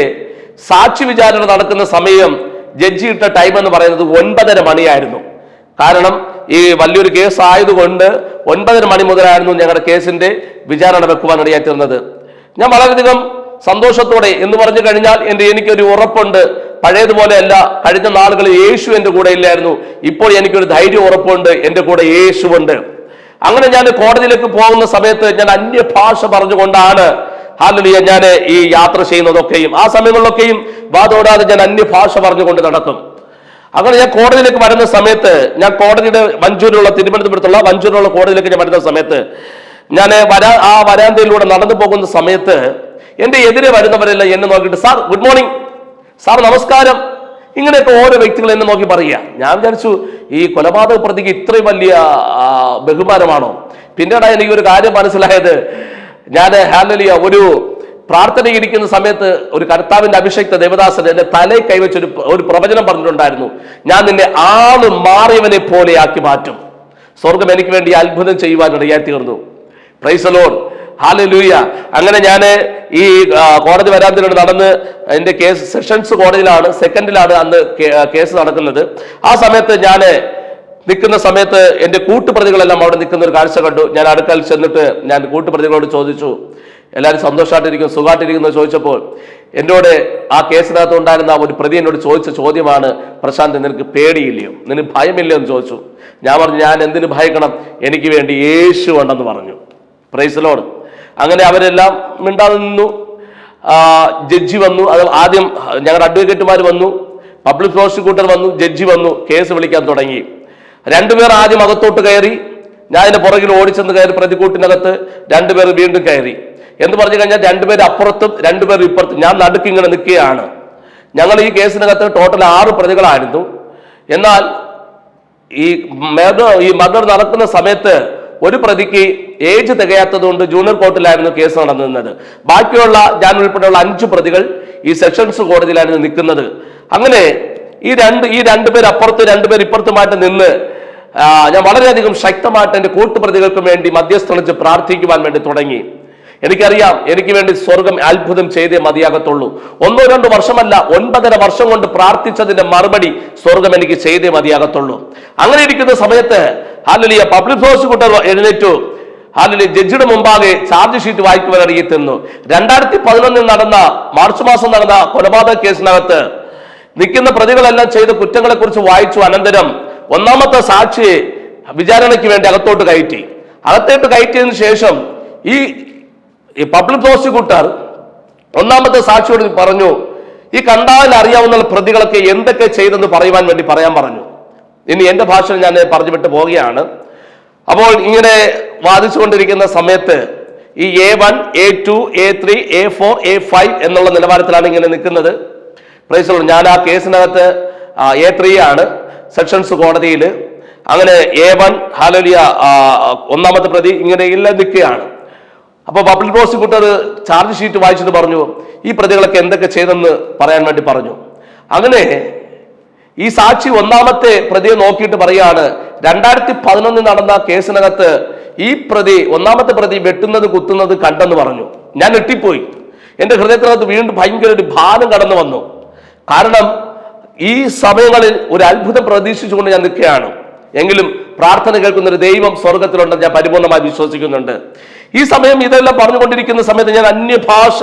Speaker 1: സാക്ഷി വിചാരണ നടക്കുന്ന സമയം ജഡ്ജി ഇട്ട ടൈം എന്ന് പറയുന്നത് 9:30 മണിയായിരുന്നു. കാരണം ഈ വലിയൊരു കേസ് ആയതുകൊണ്ട് 9:30 മണി മുതലായിരുന്നു ഞങ്ങളുടെ കേസിന്റെ വിചാരണ വെക്കുവാൻ ഇടയായി തീർന്നത്. ഞാൻ വളരെയധികം സന്തോഷത്തോടെ എന്ന് പറഞ്ഞു കഴിഞ്ഞാൽ എനിക്കൊരു ഉറപ്പുണ്ട്, പഴയതുപോലെയല്ല. കഴിഞ്ഞ നാളുകളിൽ യേശു എൻ്റെ കൂടെ ഇല്ലായിരുന്നു, ഇപ്പോൾ എനിക്കൊരു ധൈര്യം ഉറപ്പുണ്ട്, എൻ്റെ കൂടെ യേശുവുണ്ട്. അങ്ങനെ ഞാൻ കോടതിയിലേക്ക് പോകുന്ന സമയത്ത് ഞാൻ അന്യഭാഷ പറഞ്ഞുകൊണ്ടാണ് ഹല്ലേലൂയ ഞാൻ ഈ യാത്ര ചെയ്യുന്നതൊക്കെയും. ആ സമയങ്ങളിലൊക്കെയും വാതോടാതെ ഞാൻ അന്യഭാഷ പറഞ്ഞുകൊണ്ട് നടക്കും. അങ്ങനെ ഞാൻ കോടതിയിലേക്ക് വരുന്ന സമയത്ത്, ഞാൻ കോടതിയുടെ തിരുവനന്തപുരത്തുള്ള വഞ്ചൂരിലുള്ള കോടതിയിലേക്ക് ഞാൻ വരുന്ന സമയത്ത്, ഞാൻ ആ വരാന്തയിലൂടെ നടന്നു പോകുന്ന സമയത്ത് എൻ്റെ എതിരെ വരുന്നവരെല്ലാം എന്നെ നോക്കിയിട്ട് സാർ ഗുഡ് മോർണിംഗ്, സാർ നമസ്കാരം, ഇങ്ങനെയൊക്കെ ഓരോ വ്യക്തികൾ എന്നെ നോക്കി പറയുക. ഞാൻ വിചാരിച്ചു ഈ കൊലപാതക പ്രതിക്ക് ഇത്രയും വലിയ ബഹുമാനമാണോ? പിന്നീട് എനിക്കൊരു കാര്യം മനസ്സിലായത്, ഞാൻ ഹല്ലേലൂയ ഒരു പ്രാർത്ഥനയിരിക്കുന്ന സമയത്ത് ഒരു കർത്താവിന്റെ അഭിഷേക്ത ദേവദാസൻ എന്റെ തലയിൽ കൈവച്ച് ഒരു പ്രവചനം പറഞ്ഞിട്ടുണ്ടായിരുന്നു: ഞാൻ നിന്നെ ആള് മാറിയവനെ പോലെ ആക്കി മാറ്റും. സ്വർഗം എനിക്ക് വേണ്ടി അത്ഭുതം ചെയ്യുവാൻ ഇടയായി തീർന്നു. Praise the Lord, hallelujah. അങ്ങനെ ഞാൻ ഈ കോടതി വരാന്തയിലൂടെ നടന്ന്, എൻ്റെ കേസ് സെഷൻസ് കോടതിയിലാണ്, സെക്കൻഡിലാണ് അന്ന് കേസ് നടക്കുന്നത്. ആ സമയത്ത് ഞാൻ നിൽക്കുന്ന സമയത്ത് എൻ്റെ കൂട്ടുപ്രതികളെല്ലാം അവിടെ നിൽക്കുന്ന ഒരു കാഴ്ച കണ്ടു. ഞാൻ അടുക്കൽ ചെന്നിട്ട് ഞാൻ കൂട്ടുപ്രതികളോട് ചോദിച്ചു, എല്ലാവരും സന്തോഷമായിട്ടിരിക്കും സുഖമായിട്ടിരിക്കുന്നു ചോദിച്ചപ്പോൾ എന്നോട് ആ കേസിനകത്ത് ഉണ്ടായിരുന്ന ഒരു പ്രതി എന്നോട് ചോദിച്ച ചോദ്യമാണ്: പ്രശാന്ത്, നിനക്ക് പേടിയില്ലയോ, നിനക്ക് ഭയമില്ലയോ എന്ന് ചോദിച്ചു. ഞാൻ പറഞ്ഞു, ഞാൻ എന്തിനു ഭയക്കണം, എനിക്ക് വേണ്ടി യേശു ഉണ്ടെന്ന് പറഞ്ഞു. Praise the Lord. അങ്ങനെ അവരെല്ലാം മിണ്ടാതെ നിന്നു. ജഡ്ജി വന്നു. അത് ആദ്യം ഞങ്ങളുടെ അഡ്വക്കേറ്റുമാർ വന്നു, പബ്ലിക് പ്രോസിക്യൂട്ടർ വന്നു, ജഡ്ജി വന്നു, കേസ് വിളിക്കാൻ തുടങ്ങി. രണ്ടുപേർ ആദ്യം അകത്തോട്ട് കയറി, ഞാൻ അതിന്റെ പുറകിൽ ഓടിച്ചെന്ന് കയറി പ്രതികൂട്ടിനകത്ത്. രണ്ടുപേർ വീണ്ടും കയറി. എന്ന് പറഞ്ഞു കഴിഞ്ഞാൽ രണ്ടുപേർ അപ്പുറത്തും രണ്ടുപേർ ഇപ്പുറത്തും, ഞാൻ നടുക്ക് ഇങ്ങനെ നിൽക്കുകയാണ്. ഞങ്ങൾ ഈ കേസിനകത്ത് ടോട്ടൽ 6 പ്രതികളായിരുന്നു. എന്നാൽ ഈ മർഡർ നടക്കുന്ന സമയത്ത് ഒരു പ്രതിക്ക് ഏജ് തികയാത്തത് കൊണ്ട് ജൂനിയർ കോർട്ടിലായിരുന്നു കേസ് നടന്നിരുന്നത്. ബാക്കിയുള്ള ഞാൻ ഉൾപ്പെടെയുള്ള 5 പ്രതികൾ ഈ സെഷൻസ് കോടതിയിലായിരുന്നു നിൽക്കുന്നത്. അങ്ങനെ ഈ രണ്ടുപേർ അപ്പുറത്ത് രണ്ടുപേർ ഇപ്പുറത്തുമായിട്ട് നിന്ന് ഞാൻ വളരെയധികം ശക്തമായിട്ട് എൻ്റെ കൂട്ടുപ്രതികൾക്ക് വേണ്ടി മധ്യസ്ഥളിച്ച് പ്രാർത്ഥിക്കുവാൻ വേണ്ടി തുടങ്ങി. എനിക്കറിയാം എനിക്ക് വേണ്ടി സ്വർഗം അത്ഭുതം ചെയ്തേ മതിയാകത്തുള്ളൂ. 1-2 വർഷമല്ല, 9.5 വർഷം കൊണ്ട് പ്രാർത്ഥിച്ചതിന്റെ മറുപടി സ്വർഗം എനിക്ക് ചെയ്തേ മതിയാകത്തുള്ളൂ. അങ്ങനെ ഇരിക്കുന്ന സമയത്ത് ഹല്ലേലൂയ പബ്ലിക് പ്രോസിക്യൂട്ടർ എഴുന്നേറ്റു. ഹല്ലേലൂയ ജഡ്ജിയുടെ മുമ്പാകെ ചാർജ് ഷീറ്റ് വായിക്കുവാൻ ഇറങ്ങിയെത്തുന്നു. 2011 നടന്ന മാർച്ച് മാസം നടന്ന കൊലപാതക കേസിനകത്ത് നിൽക്കുന്ന പ്രതികളെല്ലാം ചെയ്ത കുറ്റങ്ങളെ കുറിച്ച് വായിച്ചു. അനന്തരം ഒന്നാമത്തെ സാക്ഷിയെ വിചാരണയ്ക്ക് വേണ്ടി അകത്തോട്ട് കയറ്റിയതിനു ശേഷം ഈ പബ്ലിക് പ്രോസിക്യൂട്ടർ ഒന്നാമത്തെ സാക്ഷിയോട് പറഞ്ഞു, ഈ കണ്ടാൽ അറിയാവുന്ന പ്രതികളൊക്കെ എന്തൊക്കെ ചെയ്തെന്ന് പറയാൻ പറഞ്ഞു. ഇനി എന്റെ ഭാഷയിൽ ഞാൻ പറഞ്ഞു വിട്ട് പോവുകയാണ്. അപ്പോൾ ഇങ്ങനെ വാദിച്ചുകൊണ്ടിരിക്കുന്ന സമയത്ത് ഈ A1, A2, A3, A4, A5 എന്നുള്ള നിലവാരത്തിലാണ് ഇങ്ങനെ നിൽക്കുന്നത്. Praise the Lord. ഞാൻ ആ കേസിനകത്ത് A3 ആണ് സെഷൻസ് കോടതിയിൽ. അങ്ങനെ A1 ഹല്ലേലൂയ ഒന്നാമത്തെ പ്രതി ഇങ്ങനെ നിൽക്കുകയാണ്. അപ്പോൾ പബ്ലിക് പ്രോസിക്യൂട്ടർ ചാർജ് ഷീറ്റ് വായിച്ചിട്ട് പറഞ്ഞു, ഈ പ്രതികളൊക്കെ എന്തൊക്കെ ചെയ്തെന്ന് പറയാൻ വേണ്ടി പറഞ്ഞു. അങ്ങനെ ഈ സാക്ഷി ഒന്നാമത്തെ പ്രതിയെ നോക്കിയിട്ട് പറയാണ്, 2011 നടന്ന കേസിനകത്ത് ഈ പ്രതി, ഒന്നാമത്തെ പ്രതി വെട്ടുന്നത് കുത്തുന്നത് കണ്ടെന്ന് പറഞ്ഞു. ഞാൻ ഞെട്ടിപ്പോയി. എൻ്റെ ഹൃദയത്തിനകത്ത് വീണ്ടും ഭയങ്കര ഒരു ഭാരം കടന്നു വന്നു. കാരണം ഈ സമയങ്ങളിൽ ഒരു അത്ഭുതം പ്രതീക്ഷിച്ചുകൊണ്ട് ഞാൻ നിൽക്കുകയാണ്. എങ്കിലും പ്രാർത്ഥന കേൾക്കുന്ന ഒരു ദൈവം സ്വർഗത്തിലുണ്ടെന്ന് ഞാൻ പരിപൂർണമായി വിശ്വസിക്കുന്നുണ്ട്. ഈ സമയം ഇതെല്ലാം പറഞ്ഞുകൊണ്ടിരിക്കുന്ന സമയത്ത് ഞാൻ അന്യഭാഷ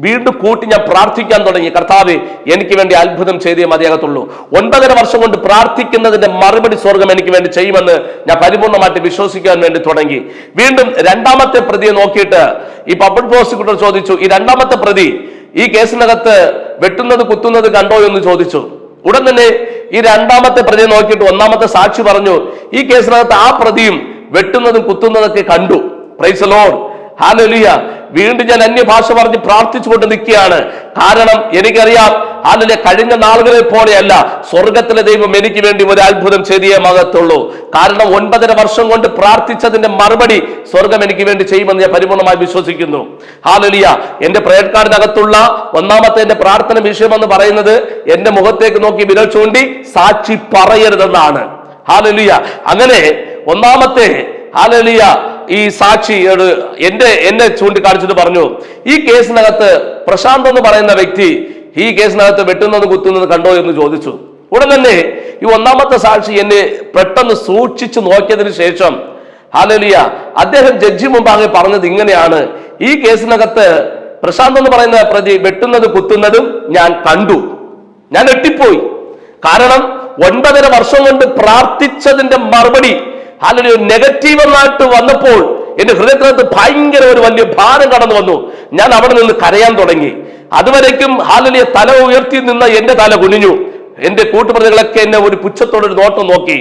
Speaker 1: വീണ്ടും കൂട്ടി ഞാൻ പ്രാർത്ഥിക്കാൻ തുടങ്ങി. കർത്താവേ, എനിക്ക് വേണ്ടി അത്ഭുതം ചെയ്തേ മതിയാകത്തുള്ളൂ. 9.5 വർഷം കൊണ്ട് പ്രാർത്ഥിക്കുന്നതിന്റെ മറുപടി സ്വർഗം എനിക്ക് വേണ്ടി ചെയ്യുമെന്ന് ഞാൻ പരിപൂർണമായിട്ട് വിശ്വസിക്കാൻ വേണ്ടി തുടങ്ങി. വീണ്ടും രണ്ടാമത്തെ പ്രതിയെ നോക്കിയിട്ട് ഈ പബ്ലിക് പ്രോസിക്യൂട്ടർ ചോദിച്ചു, ഈ രണ്ടാമത്തെ പ്രതി ഈ കേസിനകത്ത് വെട്ടുന്നത് കുത്തുന്നത് കണ്ടോ എന്ന് ചോദിച്ചു. ഉടൻ തന്നെ ഈ രണ്ടാമത്തെ പ്രതിയെ നോക്കിയിട്ട് ഒന്നാമത്തെ സാക്ഷി പറഞ്ഞു, ഈ കേസിനകത്ത് ആ പ്രതിയും വെട്ടുന്നതും കുത്തുന്നതൊക്കെ കണ്ടു. Praise the Lord, hallelujah. വീണ്ടും ഞാൻ അന്യഭാഷ പറഞ്ഞ് പ്രാർത്ഥിച്ചുകൊണ്ട് നിൽക്കുകയാണ്. കാരണം എനിക്കറിയാം, ഹല്ലേലൂയ, കഴിഞ്ഞ നാളുകളെ പോലെയല്ല, സ്വർഗത്തിലെ ദൈവം എനിക്ക് വേണ്ടി ഒരു അത്ഭുതം ചെയ്തേ മകത്തുള്ളൂ. കാരണം 9.5 വർഷം കൊണ്ട് പ്രാർത്ഥിച്ചതിന്റെ മറുപടി സ്വർഗം എനിക്ക് വേണ്ടി ചെയ്യുമെന്ന് ഞാൻ പരിപൂർണമായി വിശ്വസിക്കുന്നു. ഹല്ലേലൂയ. എന്റെ പ്രയർ കാർഡിനകത്തുള്ള ഒന്നാമത്തെ എന്റെ പ്രാർത്ഥന വിഷയമെന്ന് പറയുന്നത് എന്റെ മുഖത്തേക്ക് നോക്കി വിരൽ ചൂണ്ടി സാക്ഷി പറയരുതെന്നാണ്. ഹല്ലേലൂയ. അങ്ങനെ ഒന്നാമത്തെ, ഹല്ലേലൂയ, ഈ സാക്ഷി എന്നെ ചൂണ്ടിക്കാണിച്ചിട്ട് പറഞ്ഞു, ഈ കേസിനകത്ത് പ്രശാന്ത് എന്ന് പറയുന്ന വ്യക്തി ഈ കേസിനകത്ത് വെട്ടുന്നത് കുത്തുന്നത് കണ്ടോ എന്ന് ചോദിച്ചു. ഉടൻ തന്നെ ഈ ഒന്നാമത്തെ സാക്ഷി എന്നെ പെട്ടെന്ന് സൂക്ഷിച്ചു നോക്കിയതിന് ശേഷം, ഹല്ലേലൂയ, അദ്ദേഹം ജഡ്ജി മുമ്പാകെ പറഞ്ഞത് ഇങ്ങനെയാണ്, ഈ കേസിനകത്ത് പ്രശാന്ത് എന്ന് പറയുന്ന പ്രതി വെട്ടുന്നത് കുത്തുന്നതും ഞാൻ കണ്ടു. ഞാൻ ഞെട്ടിപ്പോയി. കാരണം 9.5 വർഷം കൊണ്ട് പ്രാർത്ഥിച്ചതിന്റെ മറുപടി ഹല്ലേലൂയ നെഗറ്റീവ് എന്നായിട്ട് വന്നപ്പോൾ എന്റെ ഹൃദയത്തിനകത്ത് ഭയങ്കര ഒരു വലിയ ഭാരം കടന്നു വന്നു. ഞാൻ അവിടെ നിന്ന് കരയാൻ തുടങ്ങി. അതുവരേക്കും ഹല്ലേലൂയ തല ഉയർത്തി നിന്ന എന്റെ തല കുനിഞ്ഞു. എന്റെ കൂട്ടുപ്രതികളൊക്കെ എന്നെ ഒരു പുച്ഛത്തോടൊരു നോട്ടം നോക്കി.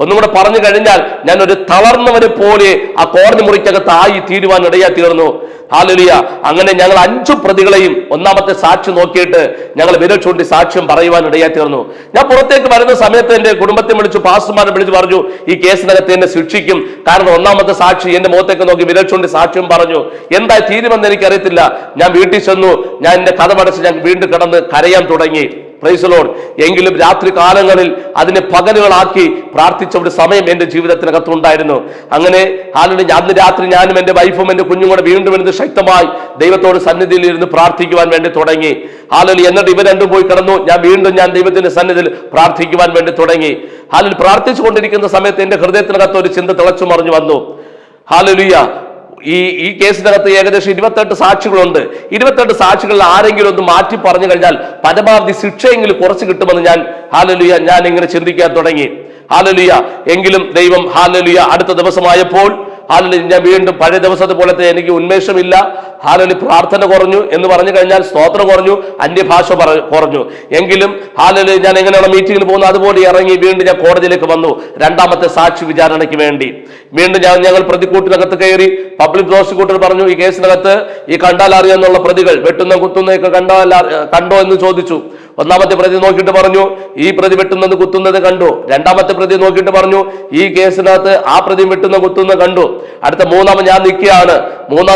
Speaker 1: ഒന്നും കൂടെ പറഞ്ഞു കഴിഞ്ഞാൽ ഞാൻ ഒരു തളർന്നവരെ പോലെ ആ കോടതി മുറിക്കകത്ത് ആയി തീരുവാൻ ഇടയായി തീർന്നു. ഹല്ലേലൂയ. അങ്ങനെ ഞങ്ങൾ 5 പ്രതികളെയും ഒന്നാമത്തെ സാക്ഷി നോക്കിയിട്ട് ഞങ്ങൾ വിരൽ ചൂണ്ടി സാക്ഷ്യം പറയുവാൻ ഇടയായി തീർന്നു. ഞാൻ പുറത്തേക്ക് വരുന്ന സമയത്ത് എന്റെ കുടുംബത്തെ വിളിച്ചു, പാസ്റ്റർമാരെ വിളിച്ചു പറഞ്ഞു, ഈ കേസിനകത്ത് എന്നെ ശിക്ഷിക്കും. കാരണം ഒന്നാമത്തെ സാക്ഷി എന്റെ മുഖത്തേക്ക് നോക്കി വിരൽ ചൂണ്ടി സാക്ഷ്യം പറഞ്ഞു. എന്തായി തീരുമെന്ന് എനിക്കറിയത്തില്ല. ഞാൻ വീട്ടിൽ ചെന്നു. ഞാൻ എന്റെ കഥ അടച്ച് ഞാൻ വീണ്ടും കിടന്ന് കരയാൻ തുടങ്ങി. Praise the Lord. എങ്കിലും രാത്രി കാലങ്ങളിൽ അതിനെ പകലുകളാക്കി പ്രാർത്ഥിച്ച ഒരു സമയം എന്റെ ജീവിതത്തിനകത്ത് ഉണ്ടായിരുന്നു. അങ്ങനെ അന്ന് രാത്രി ഞാനും എന്റെ വൈഫും എന്റെ കുഞ്ഞും കൂടെ വീണ്ടും ഇരുന്ന് ശക്തമായി ദൈവത്തോട് സന്നിധിയിൽ ഇരുന്ന് പ്രാർത്ഥിക്കുവാൻ വേണ്ടി തുടങ്ങി. ഹല്ലേലൂയ. എന്നിട്ട് ഇവർ രണ്ടും പോയി കിടന്നു. ഞാൻ ദൈവത്തിന്റെ സന്നിധിയിൽ പ്രാർത്ഥിക്കുവാൻ വേണ്ടി തുടങ്ങി. ഹല്ലേലൂയ. പ്രാർത്ഥിച്ചു കൊണ്ടിരിക്കുന്ന സമയത്ത് എന്റെ ഹൃദയത്തിനകത്ത് ഒരു ചിന്ത തിളച്ചു മറിഞ്ഞു വന്നു. ഹല്ലേലൂയ. ഈ കേസിനകത്ത് ഏകദേശം 28 സാക്ഷികളുണ്ട്. 28 സാക്ഷികളിൽ ആരെങ്കിലും ഒന്ന് മാറ്റി പറഞ്ഞു കഴിഞ്ഞാൽ പരമാവധി ശിക്ഷയെങ്കിലും കുറച്ച് കിട്ടുമെന്ന് ഞാൻ ഇങ്ങനെ ചിന്തിക്കാൻ തുടങ്ങി. ഹല്ലേലൂയ. എങ്കിലും ദൈവം, ഹല്ലേലൂയ, അടുത്ത ദിവസമായപ്പോൾ ഹല്ലേലൂയ ഞാൻ വീണ്ടും പഴയ ദിവസത്തെ പോലത്തെ എനിക്ക് ഉന്മേഷമില്ല. ഹല്ലേലൂയ, പ്രാർത്ഥന കുറഞ്ഞു എന്ന് പറഞ്ഞു കഴിഞ്ഞാൽ സ്തോത്രം കുറഞ്ഞു, അന്യഭാഷ കുറഞ്ഞു. എങ്കിലും ഹല്ലേലൂയ ഞാൻ എങ്ങനെയാണ് മീറ്റിംഗിൽ പോകുന്നത് അതുപോലെ ഇറങ്ങി വീണ്ടും ഞാൻ കോടതിയിലേക്ക് വന്നു രണ്ടാമത്തെ സാക്ഷി വിചാരണയ്ക്ക് വേണ്ടി. വീണ്ടും ഞങ്ങൾ പ്രതിക്കൂട്ടിനകത്ത് കയറി. പബ്ലിക് പ്രോസിക്യൂട്ടർ പറഞ്ഞു, ഈ കേസിനകത്ത് ഈ കണ്ടാൽ അറിയാന്നുള്ള പ്രതികൾ വെട്ടുന്ന കുത്തുന്നതൊക്കെ കണ്ടോ എന്ന് ചോദിച്ചു. ഒന്നാമത്തെ പ്രതി നോക്കിയിട്ട് പറഞ്ഞു, ഈ പ്രതി വെട്ടുന്നത് കുത്തുന്നത് കണ്ടു. രണ്ടാമത്തെ പ്രതി നോക്കിയിട്ട് പറഞ്ഞു, ഈ കേസിനകത്ത് ആ പ്രതി വെട്ടുന്ന കുത്തുന്നത് കണ്ടു. അടുത്ത മൂന്നാമത് ഞാൻ നിൽക്കുകയാണ്.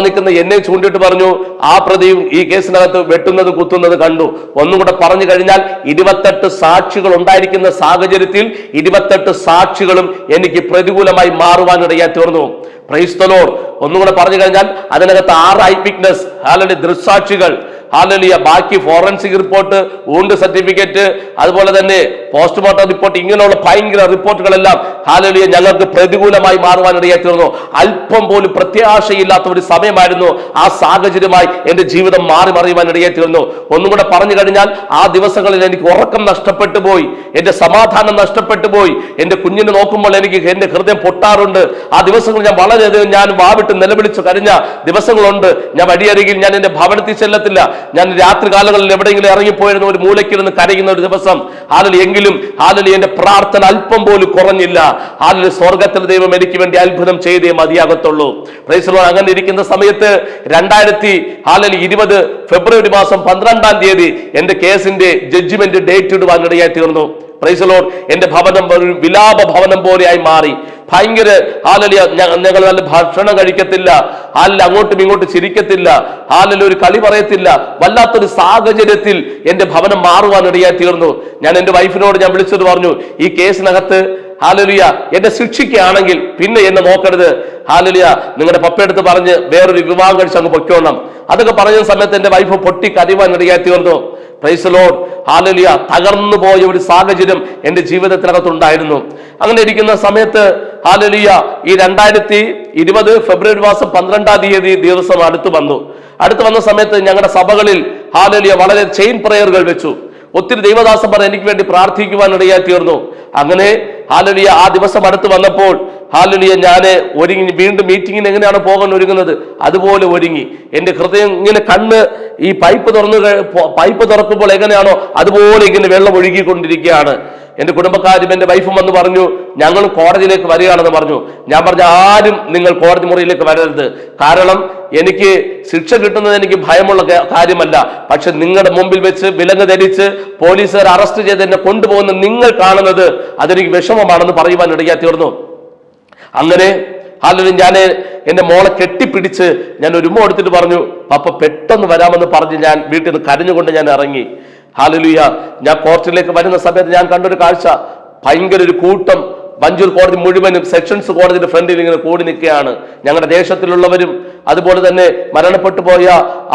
Speaker 1: നിൽക്കുന്ന എന്നെ ചൂണ്ടിട്ട് പറഞ്ഞു, ആ പ്രതിയും ഈ കേസിനകത്ത് വെട്ടുന്നത് കുത്തുന്നത് കണ്ടു. ഒന്നും കൂടെ പറഞ്ഞു കഴിഞ്ഞാൽ 28 സാക്ഷികൾ ഉണ്ടായിരിക്കുന്ന സാഹചര്യത്തിൽ 28 സാക്ഷികളും എനിക്ക് പ്രതികൂലമായി മാറുവാനിടയായി തീർന്നു. Praise the Lord. ഒന്നുകൂടെ പറഞ്ഞു കഴിഞ്ഞാൽ അതിനകത്ത് 6 ഐ വിറ്റ്നസ്, ഹല്ലേലൂയ, ദൃക്സാക്ഷികൾ, ഹല്ലേലൂയ, ബാക്കി ഫോറൻസിക് റിപ്പോർട്ട്, വൂണ്ട് സർട്ടിഫിക്കറ്റ്, അതുപോലെ തന്നെ പോസ്റ്റ്മോർട്ടം റിപ്പോർട്ട്, ഇങ്ങനെയുള്ള ഭയങ്കര റിപ്പോർട്ടുകളെല്ലാം ഹല്ലേലൂയ ഞങ്ങൾക്ക് പ്രതികൂലമായി മാറുവാനിടയായി തീർന്നു. അല്പം പോലും പ്രത്യാശയില്ലാത്ത ഒരു സമയമായിരുന്നു. ആ സാഹചര്യമായി എന്റെ ജീവിതം മാറി മറിയുവാൻ ഇടയായി തീർന്നു. ഒന്നും കൂടെ പറഞ്ഞു കഴിഞ്ഞാൽ ആ ദിവസങ്ങളിൽ എനിക്ക് ഉറക്കം നഷ്ടപ്പെട്ടു പോയി, എന്റെ സമാധാനം നഷ്ടപ്പെട്ടു പോയി. എന്റെ കുഞ്ഞിനെ നോക്കുമ്പോൾ എനിക്ക് എന്റെ ഹൃദയം പൊട്ടാറുണ്ട്. ആ ദിവസങ്ങൾ ഞാൻ വളരെയധികം ഞാൻ വാവിട്ട് നിലവിളിച്ചു കരഞ്ഞ ദിവസങ്ങളുണ്ട്. ഞാൻ വഴിയരികിൽ ഞാൻ എന്റെ ഭവനത്തിൽ ചെല്ലത്തില്ല. ഞാൻ രാത്രി കാലങ്ങളിൽ എവിടെയെങ്കിലും ഇറങ്ങിപ്പോയിരുന്ന ഒരു മൂലയ്ക്കിരുന്ന് കരയുന്ന ഒരു ദിവസം. എങ്കിലും എന്റെ പ്രാർത്ഥന അല്പം പോലും കുറഞ്ഞില്ല. സ്വർഗത്തിലെ ദൈവം എനിക്ക് വേണ്ടി അത്ഭുതം ചെയ്തേ മതിയാകത്തുള്ളൂ. Praise the Lord. അങ്ങനെ ഇരിക്കുന്ന സമയത്ത് 2020 ഫെബ്രുവരി മാസം 12-ാം തീയതി എന്റെ കേസിന്റെ ജഡ്ജ്മെന്റ് ഡേറ്റ് ഇടുവാൻ ഇടയായി തീർന്നു. Praise the Lord. എന്റെ ഭവനം ഒരു വിലാപ ഭവനം പോലെയായി മാറി. ഭയങ്കര ഞങ്ങൾ നല്ല ഭക്ഷണം കഴിക്കത്തില്ല, അങ്ങോട്ടും ഇങ്ങോട്ടും ചിരിക്കത്തില്ല, ഒരു കളി പറയത്തില്ല. വല്ലാത്തൊരു സാഹചര്യത്തിൽ എന്റെ ഭവനം മാറുവാൻ ഇടയായി തീർന്നു. ഞാൻ എന്റെ വൈഫിനോട് ഞാൻ വിളിച്ചിട്ട് പറഞ്ഞു, ഈ കേസിനകത്ത് ഹാലലിയ എന്നെ ശിക്ഷിക്കുകയാണെങ്കിൽ പിന്നെ എന്നെ നോക്കരുത്. ഹാലലിയ നിങ്ങളുടെ പപ്പയെടുത്ത് പറഞ്ഞ് വേറൊരു വിവാഹം കഴിച്ച് അങ്ങ് പൊയ്ക്കോണം. അതൊക്കെ പറഞ്ഞ സമയത്ത് എന്റെ വൈഫ് പൊട്ടി കരയുവാൻ ഇടയായി തീർന്നു. Praise the Lord. ഹാലലിയ തകർന്നു പോയ ഒരു സാഹചര്യം എന്റെ ജീവിതത്തിനകത്തുണ്ടായിരുന്നു. അങ്ങനെ ഇരിക്കുന്ന സമയത്ത് ഹാലലിയ ഈ 2020 ഫെബ്രുവരി മാസം 12-ാം തീയതി ദിവസം അടുത്ത് വന്ന സമയത്ത് ഞങ്ങളുടെ സഭകളിൽ ഹാലലിയ വളരെ ചെയിൻ പ്രയറുകൾ വെച്ചു. ഒത്തിരി ദൈവദാസന്മാർ എനിക്ക് വേണ്ടി പ്രാർത്ഥിക്കുവാൻ ഇടയായി തീർന്നു. അങ്ങനെ ഹാലലിയ ആ ദിവസം അടുത്ത് വന്നപ്പോൾ ഹാലലിയ ഞാൻ ഒരുങ്ങി വീണ്ടും മീറ്റിങ്ങിന് എങ്ങനെയാണ് പോകാൻ ഒരുങ്ങുന്നത് അതുപോലെ ഒരുങ്ങി. എന്റെ ഹൃദയം ഇങ്ങനെ കണ്ണ് ഈ പൈപ്പ് തുറക്കുമ്പോൾ എങ്ങനെയാണോ അതുപോലെ ഇങ്ങനെ വെള്ളം ഒഴുകിക്കൊണ്ടിരിക്കുകയാണ്. എന്റെ കുടുംബക്കാരും എന്റെ വൈഫും വന്ന് പറഞ്ഞു ഞങ്ങൾ കോടതിയിലേക്ക് വരികയാണെന്ന് പറഞ്ഞു. ഞാൻ പറഞ്ഞു ആരും നിങ്ങൾ കോടതി മുറിയിലേക്ക് വരരുത്. കാരണം എനിക്ക് ശിക്ഷ കിട്ടുന്നത് എനിക്ക് ഭയമുള്ള കാര്യമല്ല. പക്ഷെ നിങ്ങളുടെ മുമ്പിൽ വെച്ച് വിലങ്ങ് ധരിച്ച് പോലീസുകാർ അറസ്റ്റ് ചെയ്ത് എന്നെ കൊണ്ടുപോകുന്ന നിങ്ങൾ കാണുന്നത് അതെനിക്ക് വിഷമമാണെന്ന് പറയുവാൻ ഇടയായി തീർന്നു. അങ്ങനെ ഹാലലിയ ഞാൻ എന്റെ മോളെ കെട്ടിപ്പിടിച്ച് ഞാൻ ഒരു ഉമ്മ എടുത്തിട്ട് പറഞ്ഞു പപ്പ പെട്ടെന്ന് വരാമെന്ന് പറഞ്ഞ് ഞാൻ വീട്ടിൽ നിന്ന് കരഞ്ഞുകൊണ്ട് ഞാൻ ഇറങ്ങി. ഹാലലിയ ഞാൻ കോർട്ടിലേക്ക് വരുന്ന സമയത്ത് ഞാൻ കണ്ടൊരു കാഴ്ച, ഭയങ്കര ഒരു കൂട്ടം മഞ്ചൂർ കോടതി മുഴുവനും സെഷൻസ് കോടതിയുടെ ഫ്രണ്ടിൽ ഇങ്ങനെ കൂടി നിൽക്കുകയാണ്. ഞങ്ങളുടെ ദേശത്തിലുള്ളവരും അതുപോലെ തന്നെ മരണപ്പെട്ടു പോയ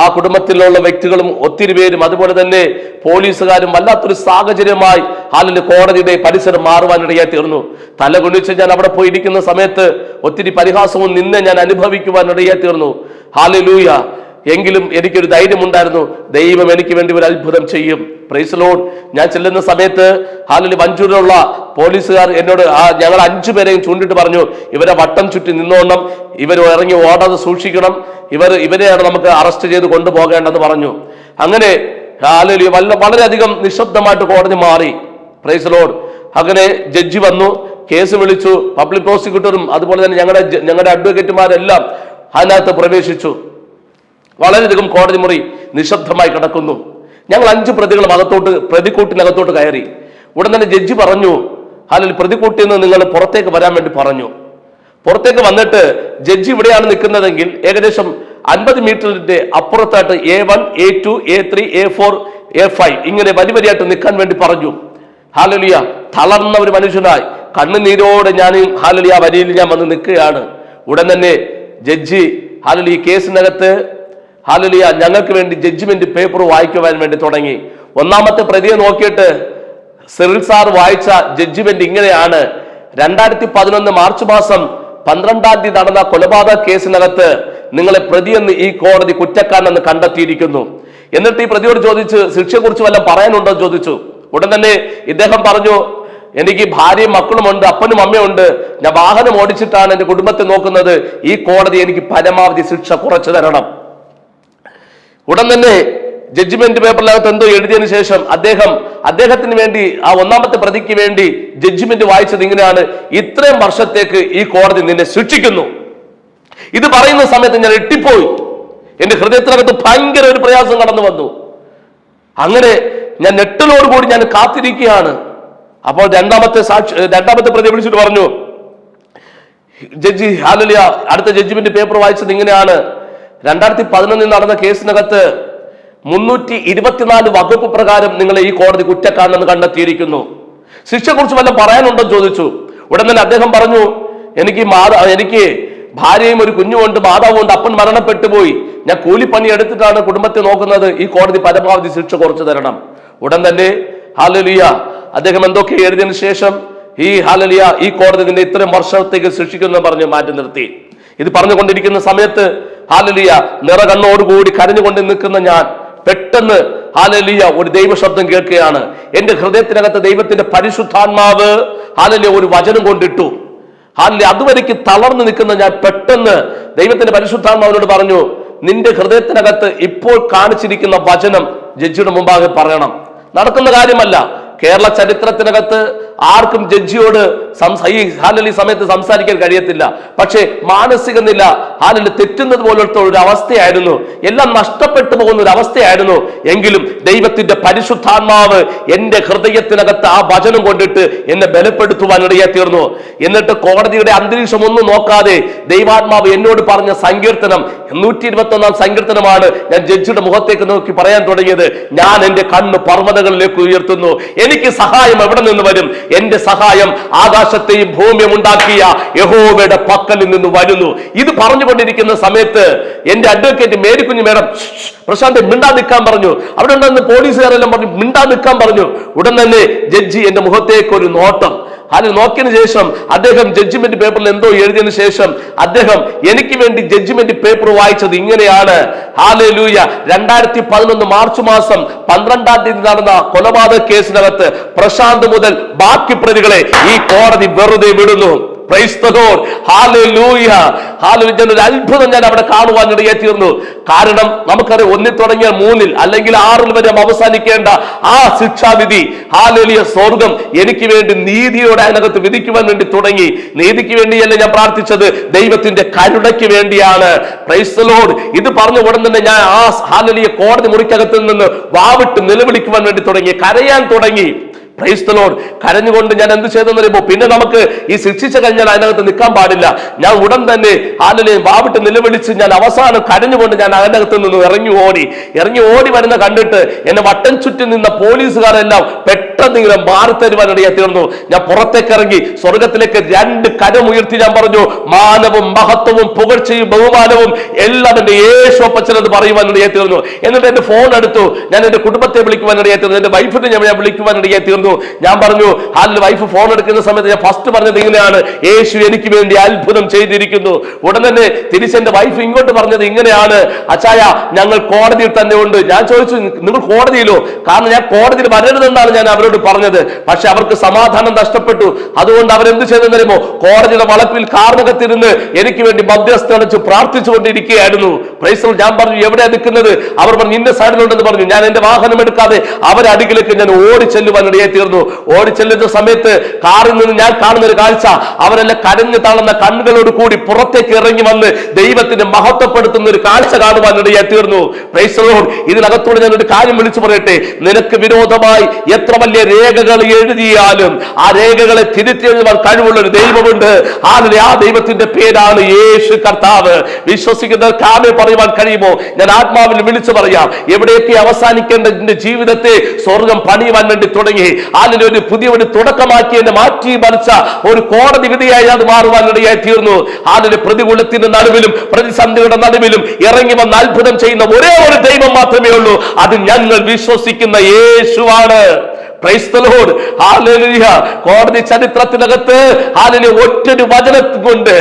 Speaker 1: ആ കുടുംബത്തിലുള്ള വ്യക്തികളും ഒത്തിരി പേരും അതുപോലെ തന്നെ പോലീസുകാരും വല്ലാത്തൊരു സാഹചര്യമായി ഹാലിന്റെ കോടതിയുടെ പരിസരം മാറുവാനിടയായി തീർന്നു. തല കുനിച്ച് ഞാൻ അവിടെ പോയി ഇരിക്കുന്ന സമയത്ത് ഒത്തിരി പരിഹാസവും നിന്നെ ഞാൻ അനുഭവിക്കുവാനിടയായി തീർന്നു. ഹാലലൂയ. എങ്കിലും എനിക്കൊരു ധൈര്യമുണ്ടായിരുന്നു, ദൈവം എനിക്ക് വേണ്ടി ഒരു അത്ഭുതം ചെയ്യും. Praise the Lord. ഞാൻ ചെല്ലുന്ന സമയത്ത് ഹാലിൽ മഞ്ചൂരിലുള്ള പോലീസുകാർ എന്നോട് ഞങ്ങൾ 5 പേരെയും ചൂണ്ടിട്ട് പറഞ്ഞു ഇവരെ വട്ടം ചുറ്റി നിന്നോണം, ഇവർ ഇറങ്ങി ഓടാതെ സൂക്ഷിക്കണം, ഇവരെയാണ് നമുക്ക് അറസ്റ്റ് ചെയ്ത് കൊണ്ടുപോകേണ്ടെന്ന് പറഞ്ഞു. അങ്ങനെ ഹാലിൽ വളരെയധികം നിശബ്ദമായിട്ട് കോടതി മാറി. Praise the Lord. അങ്ങനെ ജഡ്ജി വന്നു, കേസ് വിളിച്ചു. പബ്ലിക് പ്രോസിക്യൂട്ടറും അതുപോലെ തന്നെ ഞങ്ങളുടെ അഡ്വക്കേറ്റുമാരെല്ലാം അതിനകത്ത് പ്രവേശിച്ചു. വളരെയധികം കോടതി മുറി നിശബ്ദമായി കിടക്കുന്നു. ഞങ്ങൾ 5 പ്രതികളും പ്രതിക്കൂട്ടിനകത്തോട്ട് കയറി. ഉടൻ തന്നെ ജഡ്ജി പറഞ്ഞു അല്ലെങ്കിൽ പ്രതിക്കൂട്ടിൽ നിന്ന് നിങ്ങൾ പുറത്തേക്ക് വരാൻ വേണ്ടി പറഞ്ഞു. പുറത്തേക്ക് വന്നിട്ട് ജഡ്ജി ഇവിടെയാണ് നിൽക്കുന്നതെങ്കിൽ ഏകദേശം 50 മീറ്ററിന്റെ അപ്പുറത്തായിട്ട് A1, A2, A3, A4, A5 ഇങ്ങനെ വരിയായിട്ട് നിൽക്കാൻ വേണ്ടി പറഞ്ഞു. ഹാലലിയ. തളർന്ന ഒരു മനുഷ്യനായി കണ്ണുനീരോടെ ഞാൻ ഹാലലിയ വരിയിൽ ഞാൻ വന്ന് നിൽക്കുകയാണ്. ഉടൻ തന്നെ ജഡ്ജി ഹാലലിയ കേസിനകത്ത് ഹാലലിയ ഞങ്ങൾക്ക് വേണ്ടി ജഡ്ജ്മെന്റ് പേപ്പർ വായിക്കുവാൻ വേണ്ടി തുടങ്ങി. ഒന്നാമത്തെ പ്രതിയെ നോക്കിയിട്ട് സിറിൽ സാർ വായിച്ച ജഡ്ജ്മെന്റ് ഇങ്ങനെയാണ്: 2011 മാർച്ച് മാസം 12-ാം തീയതി നടന്ന കൊലപാതക കേസിനകത്ത് നിങ്ങളെ പ്രതിയെന്ന് ഈ കോടതി കുറ്റക്കാരനെന്ന് കണ്ടെത്തിയിരിക്കുന്നു. എന്നിട്ട് ഈ പ്രതിയോട് ചോദിച്ചു ശിക്ഷയെക്കുറിച്ച് വല്ലതും പറയാനുണ്ടോ ചോദിച്ചു. ഉടൻ തന്നെ ഇദ്ദേഹം പറഞ്ഞു എനിക്ക് ഭാര്യയും മക്കളുമുണ്ട്, അപ്പനും അമ്മയുണ്ട്, ഞാൻ വാഹനം ഓടിച്ചിട്ടാണ് എന്റെ കുടുംബത്തെ നോക്കുന്നത്, ഈ കോടതി എനിക്ക് പരമാവധി ശിക്ഷ കുറച്ചു തരണം. ഉടൻ തന്നെ ജഡ്ജ്മെന്റ് പേപ്പറിനകത്ത് എന്തോ എഴുതിയതിനു ശേഷം അദ്ദേഹത്തിന് വേണ്ടി ആ ഒന്നാമത്തെ പ്രതിക്ക് വേണ്ടി ജഡ്ജ്മെന്റ് വായിച്ചത് ഇങ്ങനെയാണ്: ഇത്രയും വർഷത്തേക്ക് ഈ കോടതി നിന്നെ ശിക്ഷിക്കുന്നു. ഇത് പറയുന്ന സമയത്ത് ഞാൻ എട്ടിപ്പോയി. എന്റെ ഹൃദയത്തിനകത്ത് ഭയങ്കര ഒരു പ്രയാസം കടന്നു വന്നു. അങ്ങനെ ഞാൻ നെട്ടലോടുകൂടി ഞാൻ കാത്തിരിക്കുകയാണ്. അപ്പോൾ രണ്ടാമത്തെ പ്രതി വിളിച്ചിട്ട് പറഞ്ഞു ജഡ്ജി ഹാലലിയ അടുത്ത ജഡ്ജ്മെന്റ് പേപ്പർ വായിച്ചത് ഇങ്ങനെയാണ്: 2011 നടന്ന കേസിനകത്ത് 324 വകുപ്പ് പ്രകാരം നിങ്ങളെ ഈ കോടതി കുറ്റക്കാരനെന്ന് കണ്ടെത്തിയിരിക്കുന്നു. ശിക്ഷയെക്കുറിച്ച് വല്ലതും പറയാനുണ്ടോ ചോദിച്ചു. ഉടൻ തന്നെ അദ്ദേഹം പറഞ്ഞു എനിക്ക് ഭാര്യയും ഒരു കുഞ്ഞുമുണ്ട്, മാതാവുമുണ്ട്, അപ്പൻ മരണപ്പെട്ടു പോയി, ഞാൻ കൂലിപ്പണി എടുത്തിട്ടാണ് കുടുംബത്തെ നോക്കുന്നത്, ഈ കോടതി പരമാവധി ശിക്ഷ കുറച്ചു തരണം. ഉടൻ തന്നെ ഹാലലിയ അദ്ദേഹം എന്തൊക്കെ എഴുതിയതിനു ശേഷം ഈ കോടതി നിന്നെ ഇത്രയും വർഷത്തേക്ക് ശിക്ഷിക്കുന്നു പറഞ്ഞ് മാറ്റി നിർത്തി. ഇത് പറഞ്ഞുകൊണ്ടിരിക്കുന്ന സമയത്ത് ഹാലലിയ നിറകണ്ണോടുകൂടി കരഞ്ഞുകൊണ്ട് നിൽക്കുന്ന ഞാൻ പെട്ടെന്ന് ഹാലലിയ ഒരു ദൈവശബ്ദം കേൾക്കുകയാണ്. എന്റെ ഹൃദയത്തിനകത്ത് ദൈവത്തിന്റെ പരിശുദ്ധാത്മാവ് ഹാലലിയ ഒരു വചനം കൊണ്ടിട്ടു. ഹാലലിയ അതുവരേക്ക് തളർന്നു നിൽക്കുന്ന ഞാൻ പെട്ടെന്ന് ദൈവത്തിന്റെ പരിശുദ്ധാത്മാവിനോട് പറഞ്ഞു, നിന്റെ ഹൃദയത്തിനകത്ത് ഇപ്പോൾ കാണിച്ചിരിക്കുന്ന വചനം ജഡ്ജിയുടെ മുമ്പാകെ പറയണം. നടക്കുന്ന കാര്യമല്ല. കേരള ചരിത്രത്തിനകത്ത് ആർക്കും ജഡ്ജിയോട് ഈ ഹാലലി സമയത്ത് സംസാരിക്കാൻ കഴിയത്തില്ല. പക്ഷേ മാനസിക നില ഹാലലി തെറ്റുന്നത് പോലത്തെ ഒരു അവസ്ഥയായിരുന്നു, എല്ലാം നഷ്ടപ്പെട്ടു പോകുന്ന ഒരു അവസ്ഥയായിരുന്നു. എങ്കിലും ദൈവത്തിന്റെ പരിശുദ്ധാത്മാവ് എന്റെ ഹൃദയത്തിനകത്ത് ആ വചനം കൊണ്ടിട്ട് എന്നെ ബലപ്പെടുത്തുവാൻ ഇടയായി തീർന്നു. എന്നിട്ട് കോടതിയുടെ അന്തരീക്ഷം ഒന്നും നോക്കാതെ ദൈവാത്മാവ് എന്നോട് പറഞ്ഞ സങ്കീർത്തനം 121-ാം സങ്കീർത്തനമാണ് ഞാൻ ജഡ്ജിയുടെ മുഖത്തേക്ക് നോക്കി പറയാൻ തുടങ്ങിയത്. ഞാൻ എന്റെ കണ്ണ് പർവ്വതങ്ങളിലേക്ക് ഉയർത്തുന്നു, എനിക്ക് സഹായം എവിടെ നിന്ന് വരും? എന്റെ സഹായം ആകാശത്തെയും ഭൂമിയും ഉണ്ടാക്കിയ യഹോവയുടെ പക്കലിൽ നിന്ന് വരുന്നു. ഇത് പറഞ്ഞുകൊണ്ടിരിക്കുന്ന സമയത്ത് എന്റെ അഡ്വക്കേറ്റ് മേരിക്കുഞ്ഞ് മേഡം പ്രശാന്ത് മിണ്ടാ നിൽക്കാൻ പറഞ്ഞു. അവിടെ ഉണ്ടെന്ന് പോലീസുകാരെല്ലാം പറഞ്ഞു മിണ്ടാ നിൽക്കാൻ പറഞ്ഞു. ഉടൻ തന്നെ ജഡ്ജി എന്റെ മുഖത്തേക്ക് ഒരു നോട്ടം. അതിൽ നോക്കിയതിനു ശേഷം അദ്ദേഹം ജഡ്ജിമെന്റ് പേപ്പറിൽ എന്തോ എഴുതിയതിനു ശേഷം അദ്ദേഹം എനിക്ക് വേണ്ടി ജഡ്ജിമെന്റ് പേപ്പർ വായിച്ചത് ഇങ്ങനെയാണ്. ഹല്ലേലൂയ. 2011 മാർച്ച് മാസം 12-ാം തീയതി നടന്ന കൊലപാതക കേസിനകത്ത് പ്രശാന്ത് മുതൽ ബാക്കി പ്രതികളെ ഈ കോടതി വെറുതെ വിടുന്നു. Praise the Lord. Hallelujah. Hallelujah. ഒരു അത്ഭുതം ഞാൻ അവിടെ കാണുവാനിടയായി തീർന്നു. കാരണം നമുക്കറിയാം 1 തുടങ്ങിയ 3 അല്ലെങ്കിൽ 6 വരെ അവസാനിക്കേണ്ട ആ ശിക്ഷാവിധി ഹല്ലേലൂയ സ്വർഗം എനിക്ക് വേണ്ടി നീതിയോടെ അതിനകത്ത് വിധിക്കുവാൻ വേണ്ടി തുടങ്ങി. നീതിക്ക് വേണ്ടിയല്ല ഞാൻ പ്രാർത്ഥിച്ചത്, ദൈവത്തിന്റെ കരുണയ്ക്ക് വേണ്ടിയാണ്. Praise the Lord. ഇത് പറഞ്ഞ ഉടൻ തന്നെ ഞാൻ ആ ഹല്ലേലൂയ കോടതി മുറിക്കകത്ത് നിന്ന് വാവിട്ട് നിലവിളിക്കുവാൻ വേണ്ടി തുടങ്ങി, കരയാൻ തുടങ്ങി. Praise the Lord. കരഞ്ഞുകൊണ്ട് ഞാൻ എന്ത് ചെയ്തെന്ന് പറയുമ്പോൾ പിന്നെ നമുക്ക് ഈ ശിക്ഷിച്ച കഴിഞ്ഞാൽ അതിനകത്ത് നിൽക്കാൻ പാടില്ല. ഞാൻ ഉടൻ തന്നെ വാവിട്ട് നിലവിളിച്ച് ഞാൻ അവസാനം കരഞ്ഞുകൊണ്ട് ഞാൻ അതിനകത്ത് നിന്ന് ഇറങ്ങി ഓടി വരുന്ന കണ്ടിട്ട് എന്നെ വട്ടം ചുറ്റി നിന്ന പോലീസുകാരെല്ലാം പെട്ടെന്ന് ഇങ്ങനെ മാറി തരുവാനിടയായി തീർന്നു. ഞാൻ പുറത്തേക്ക് ഇറങ്ങി സ്വർഗത്തിലേക്ക് 2 കരമുയർത്തി ഞാൻ പറഞ്ഞു, മാനവും മഹത്വവും പുകഴ്ചയും ബഹുമാനവും എല്ലാം എന്റെ യേശുപ്പച്ചനെന്ന് പറയുവാനിടയായി തീർന്നു. എന്നിട്ട് എന്റെ ഫോൺ എടുത്തു, ഞാൻ എന്റെ കുടുംബത്തെ വിളിക്കുവാനിടയായി തീർന്നു, എന്റെ വൈഫിനെ ഞാൻ വിളിക്കുവാനിടയായി തീർന്നു. ഞാൻ പറഞ്ഞു, വൈഫ് ഫോൺ എടുക്കുന്ന സമയത്ത് ഞാൻ ഫസ്റ്റ് പറഞ്ഞത് ഇങ്ങനെയാണ്, യേശു എനിക്ക് വേണ്ടി അത്ഭുതം ചെയ്തിരിക്കുന്നു. ഉടൻ തന്നെ തിരിച്ചെന്റെ വൈഫ് ഇങ്ങോട്ട് പറഞ്ഞത് ഇങ്ങനെയാണ്, അച്ചായ ഞങ്ങൾ കോടതിയിൽ തന്നെ ഉണ്ട്. ഞാൻ ചോദിച്ചു, നിങ്ങൾ കോടതിയിലോ? കാരണം ഞാൻ കോടതിയിൽ വരരുതെന്നാണ് ഞാൻ അവരോട് പറഞ്ഞത്. പക്ഷെ അവർക്ക് സമാധാനം നഷ്ടപ്പെട്ടു. അതുകൊണ്ട് അവരെന്ത് ചെയ്തെന്നറിയുമോ, കോടതിയുടെ വളപ്പിൽ കാരണകത്തിരുന്ന് എനിക്ക് വേണ്ടി മധ്യസ്ഥ അടച്ച് പ്രാർത്ഥിച്ചുകൊണ്ടിരിക്കുകയായിരുന്നു. Praise the Lord. ഞാൻ പറഞ്ഞു, എവിടെയാ നിൽക്കുന്നത്? അവർ പറഞ്ഞു, ഇന്ന സൈഡിലുണ്ടെന്ന് പറഞ്ഞു. ഞാൻ എന്റെ വാഹനം എടുക്കാതെ അവരടികിലേക്ക് ഞാൻ ഓടി ചെല്ലുവാനിടയായി തീർന്നു. ഓടിച്ചെല്ലുന്ന സമയത്ത് കാറിൽ നിന്ന് ഞാൻ കാണുന്ന ഒരു കാഴ്ച, അവരെല്ലാം കരഞ്ഞു താളുന്ന കണ്ണുകളോട് കൂടി പുറത്തേക്ക് ഇറങ്ങി വന്ന് ദൈവത്തിന് മഹത്വപ്പെടുത്തുന്ന ഒരു കാഴ്ച കാണുവാനിടയായി തീർന്നു. Praise the Lord. ഇതിനകത്തോട് ഞാൻ ഒരു കാര്യം വിളിച്ചു പറയട്ടെ, നിനക്ക് വിരോധമായി എത്ര വലിയ രേഖകൾ എഴുതിയാലും ആ രേഖകളെ തിരുത്തി എഴുതുവാൻ കഴിവുള്ള ഒരു ദൈവമുണ്ട്. ആ ദൈവത്തിന്റെ പേരാണ് യേശു കർത്താവ്. വിശ്വസിക്കുന്നവർക്ക് ആമേൻ പറയുവാൻ കഴിയുമോ? ഞാൻ ആത്മാവിൽ വിളിച്ചു പറയാം, എവിടെയൊക്കെ അവസാനിക്കേണ്ട എന്റെ ജീവിതത്തെ സ്വർഗം പണിയുവാൻ വേണ്ടി തുടങ്ങി. ഒരു പുതിയ തുടക്കമാക്കി എന്നെ മാറ്റി മറിച്ച ഒരു കോടതി വിധിയായി അത് മാറുവാനിടയായി തീർന്നു. പ്രതികൂലത്തിന്റെ നടുവിലും പ്രതിസന്ധിയുടെ നടുവിലും ഇറങ്ങി വന്ന് അത്ഭുതം ചെയ്യുന്ന ഒരേ ഒരു ദൈവം മാത്രമേ ഉള്ളൂ. അത് ഞങ്ങൾ വിശ്വസിക്കുന്ന യേശുവാണ്. Praise the Lord. ഹല്ലേലൂയ. കോടതി ചരിത്രത്തിനകത്ത് ഒറ്റൊരു വചനം കൊണ്ട്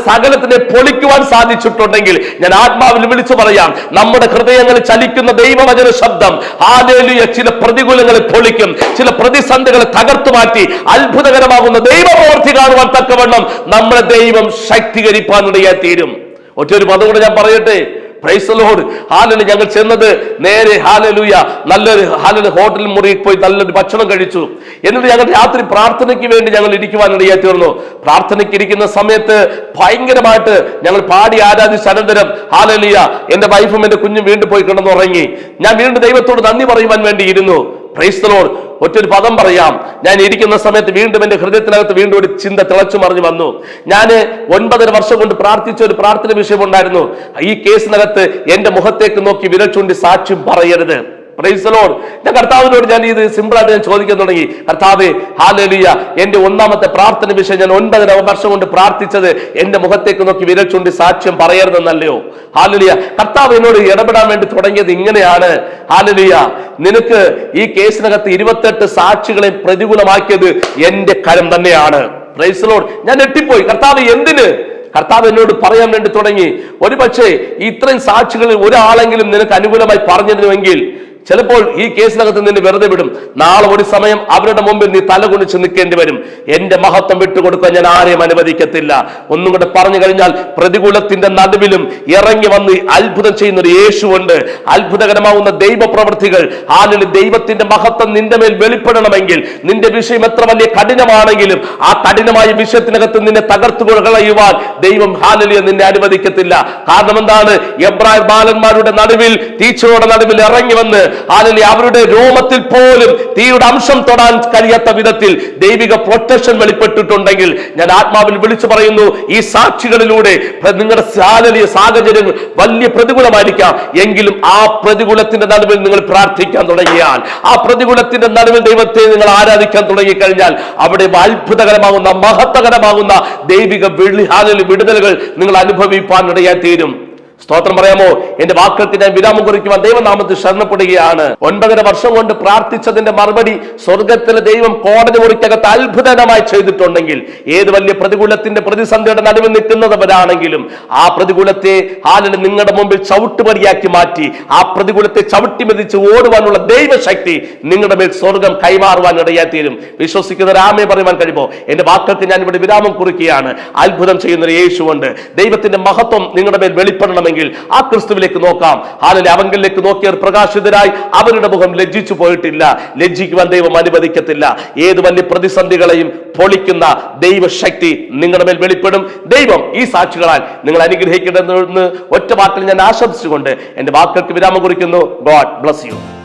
Speaker 1: സകലത്തിനെ പൊളിക്കുവാൻ സാധിച്ചിട്ടുണ്ടെങ്കിൽ ഞാൻ ആത്മാവിൽ വിളിച്ചു പറയാം, നമ്മുടെ ഹൃദയങ്ങളിൽ ചലിക്കുന്ന ദൈവവചന ശബ്ദം ഹല്ലേലൂയ ചില പ്രതികൂലങ്ങളെ പൊളിക്കും, ചില പ്രതിസന്ധികളെ തകർത്തു മാറ്റി അത്ഭുതകരമാകുന്ന ദൈവപ്രവൃത്തി കാണുവാൻ തക്കവണ്ണം നമ്മുടെ ദൈവം ശക്തീകരിപ്പാനിടയായി തീരും. ഒറ്റൊരു പദം കൂടെ ഞാൻ പറയട്ടെ. Praise the Lord. ഹല്ലേലൂയ. ഞങ്ങൾ ചെന്നത് നേരെ ഹല്ലേലൂയ നല്ലൊരു ഹോട്ടൽ മുറിയിൽ പോയി നല്ലൊരു ഭക്ഷണം കഴിച്ചു. എന്നിട്ട് ഞങ്ങൾ രാത്രി പ്രാർത്ഥനയ്ക്ക് വേണ്ടി ഞങ്ങൾ ഇരിക്കുവാനിടയായി തീർന്നു. പ്രാർത്ഥനയ്ക്ക് ഇരിക്കുന്ന സമയത്ത് ഭയങ്കരമായിട്ട് ഞങ്ങൾ പാടി ആരാധിച്ച അനന്തരം ഹല്ലേലൂയ എന്റെ വൈഫും എന്റെ കുഞ്ഞും വീണ്ടും പോയി കിടന്നുറങ്ങി. ഞാൻ വീണ്ടും ദൈവത്തോട് നന്ദി പറയുവാൻ വേണ്ടി ഇരുന്നു. Praise the Lord. ഒറ്റൊരു പദം പറയാം, ഞാൻ ഇരിക്കുന്ന സമയത്ത് വീണ്ടും എന്റെ ഹൃദയത്തിനകത്ത് വീണ്ടും ഒരു ചിന്ത തിളച്ചു മറിഞ്ഞു വന്നു. ഞാൻ 9.5 വർഷം കൊണ്ട് പ്രാർത്ഥിച്ച ഒരു പ്രാർത്ഥന വിഷയം ഉണ്ടായിരുന്നു. ഈ കേസിനകത്ത് എന്റെ മുഖത്തേക്ക് നോക്കി വിരൽ ചൂണ്ടി സാക്ഷ്യം പറയരുത്. Praise the Lord. ഞാൻ കർത്താവിനോട് ഞാൻ ഇത് സിമ്പിളായിട്ട് ഞാൻ ചോദിക്കാൻ തുടങ്ങി, കർത്താവേ ഹല്ലേലൂയ എന്റെ ഒന്നാമത്തെ പ്രാർത്ഥന വിഷയം ഞാൻ 9.5 വർഷം കൊണ്ട് പ്രാർത്ഥിച്ചത് എന്റെ മുഖത്തേക്ക് നോക്കി വിരൽ ചൂണ്ടി സാക്ഷ്യം പറയരുതെന്നല്ലയോ? ഹല്ലേലൂയ. കർത്താവ് എന്നോട് ഇടപെടാൻ വേണ്ടി തുടങ്ങിയത് ഇങ്ങനെയാണ്, ഹല്ലേലൂയ നിനക്ക് ഈ കേസിനകത്ത് 28 സാക്ഷികളെ പ്രതികൂലമാക്കിയത് എന്റെ കരം തന്നെയാണ്. Praise the Lord. ഞാൻ ഞെട്ടിപ്പോയി. കർത്താവ് എന്തിന്? കർത്താവ് എന്നോട് പറയാൻ വേണ്ടി തുടങ്ങി, ഒരു പക്ഷേ ഇത്രയും സാക്ഷികളിൽ ഒരാളെങ്കിലും നിനക്ക് അനുകൂലമായി പറഞ്ഞിരുന്നുവെങ്കിൽ ചിലപ്പോൾ ഈ കേസിനകത്ത് നിന്നെ വെറുതെ വിടും. നാളെ ഒരു സമയം അവരുടെ മുമ്പിൽ നീ തലകുനിച്ച് നിൽക്കേണ്ടി വരും. എന്റെ മഹത്വം വിട്ടുകൊടുക്കാൻ ഞാൻ ആരെയും അനുവദിക്കത്തില്ല. ഒന്നും കൂടെ പറഞ്ഞു കഴിഞ്ഞാൽ, പ്രതികൂലത്തിന്റെ നടുവിലും ഇറങ്ങി വന്ന് അത്ഭുതം ചെയ്യുന്ന ഒരു യേശുവുണ്ട്. അത്ഭുതകരമാവുന്ന ദൈവപ്രവൃത്തികൾ ദൈവത്തിന്റെ മഹത്വം നിന്റെ മേൽ വെളിപ്പെടണമെങ്കിൽ, നിന്റെ വിഷയം എത്ര വലിയ കഠിനമാണെങ്കിലും ആ കഠിനമായ വിഷയത്തിനകത്ത് നിന്നെ തകർത്തു കളയുവാൻ ദൈവം ഹല്ലേലൂയ നിന്നെ അനുവദിക്കത്തില്ല. കാരണം എന്താണ്? എബ്രായ ബാലന്മാരുടെ നടുവിൽ തീച്ചോടെ നടുവിൽ ഇറങ്ങി വന്ന് അല്ലെങ്കിൽ അവരുടെ രോമത്തിൽ പോലും തീയുടെ അംശം തൊടാൻ കഴിയാത്ത വിധത്തിൽ ദൈവിക പ്രൊട്ടക്ഷൻ വെളിപ്പെട്ടിട്ടുണ്ടെങ്കിൽ ഞാൻ ആത്മാവിൽ വിളിച്ചു പറയുന്നു, ഈ സാക്ഷികളിലൂടെ നിങ്ങളുടെ സാഹചര്യങ്ങൾ വലിയ പ്രതികൂലമായിരിക്കാം, എങ്കിലും ആ പ്രതികൂലത്തിന്റെ നടുവിൽ നിങ്ങൾ പ്രാർത്ഥിക്കാൻ തുടങ്ങിയാൽ, ആ പ്രതികൂലത്തിന്റെ നടുവിൽ ദൈവത്തെ നിങ്ങൾ ആരാധിക്കാൻ തുടങ്ങിക്കഴിഞ്ഞാൽ, അവിടെ അത്ഭുതകരമാകുന്ന മഹത്വകരമാകുന്ന ദൈവിക വിടുതലുകൾ നിങ്ങൾ അനുഭവിപ്പാൻ ഇടയായി തീരും. സ്തോത്രം പറയാമോ? എന്റെ വാക്കുകൾക്ക് ഞാൻ വിരാമം കുറിക്കുവാൻ ദൈവനാമത്തിൽ ശരണപ്പെടുകയാണ്. 9.5 വർഷം കൊണ്ട് പ്രാർത്ഥിച്ചതിന്റെ മറുപടി സ്വർഗത്തിലെ ദൈവം കോടതി മുറിക്കകത്ത് അത്ഭുതകരമായി ചെയ്തിട്ടുണ്ടെങ്കിൽ, ഏത് വലിയ പ്രതികൂലത്തിന്റെ പ്രതിസന്ധിയുടെ നടുവിൽ നിൽക്കുന്നവരാണെങ്കിലും ആ പ്രതികൂലത്തെ നിങ്ങളുടെ മുമ്പിൽ ചവിട്ടുപടിയാക്കി മാറ്റി ആ പ്രതികൂലത്തെ ചവിട്ടി മെതിച്ച് ഓടുവാനുള്ള ദൈവശക്തി നിങ്ങളുടെ മേൽ സ്വർഗം കൈമാറുവാൻ ഇടയായി തീരും. വിശ്വസിക്കുന്ന രാമയെ പറയുവാൻ കഴിയുമോ? എന്റെ വാക്കുകൾക്ക് ഞാൻ ഇവിടെ വിരാമം കുറിക്കുകയാണ്. അത്ഭുതം ചെയ്യുന്ന യേശുവുണ്ട്. ദൈവത്തിന്റെ മഹത്വം നിങ്ങളുടെ മേൽ വെളിപ്പെടണമെങ്കിൽ ആ ക്രിസ്തുവിലേക്ക് നോക്കാം. അവങ്കലിലേക്ക് നോക്കിയവർ പ്രകാശിതരായി അവരുടെ മുഖം ലജ്ജിച്ചു പോയിട്ടില്ല. ലജ്ജിക്കുവാൻ ദൈവം അനുവദിക്കത്തില്ല. ഏത് വലിയ പ്രതിസന്ധികളെയും പൊളിക്കുന്ന ദൈവശക്തി നിങ്ങളുടെ മേൽ വെളിപ്പെടും. ദൈവം ഈ സാക്ഷികളാൽ നിങ്ങൾ അനുഗ്രഹിക്കണമെന്ന് ഒറ്റ വാക്കിൽ ഞാൻ ആശംസിച്ചുകൊണ്ട് എന്റെ വാക്കുകൾക്ക് വിരാമം കുറിക്കുന്നു. God bless you.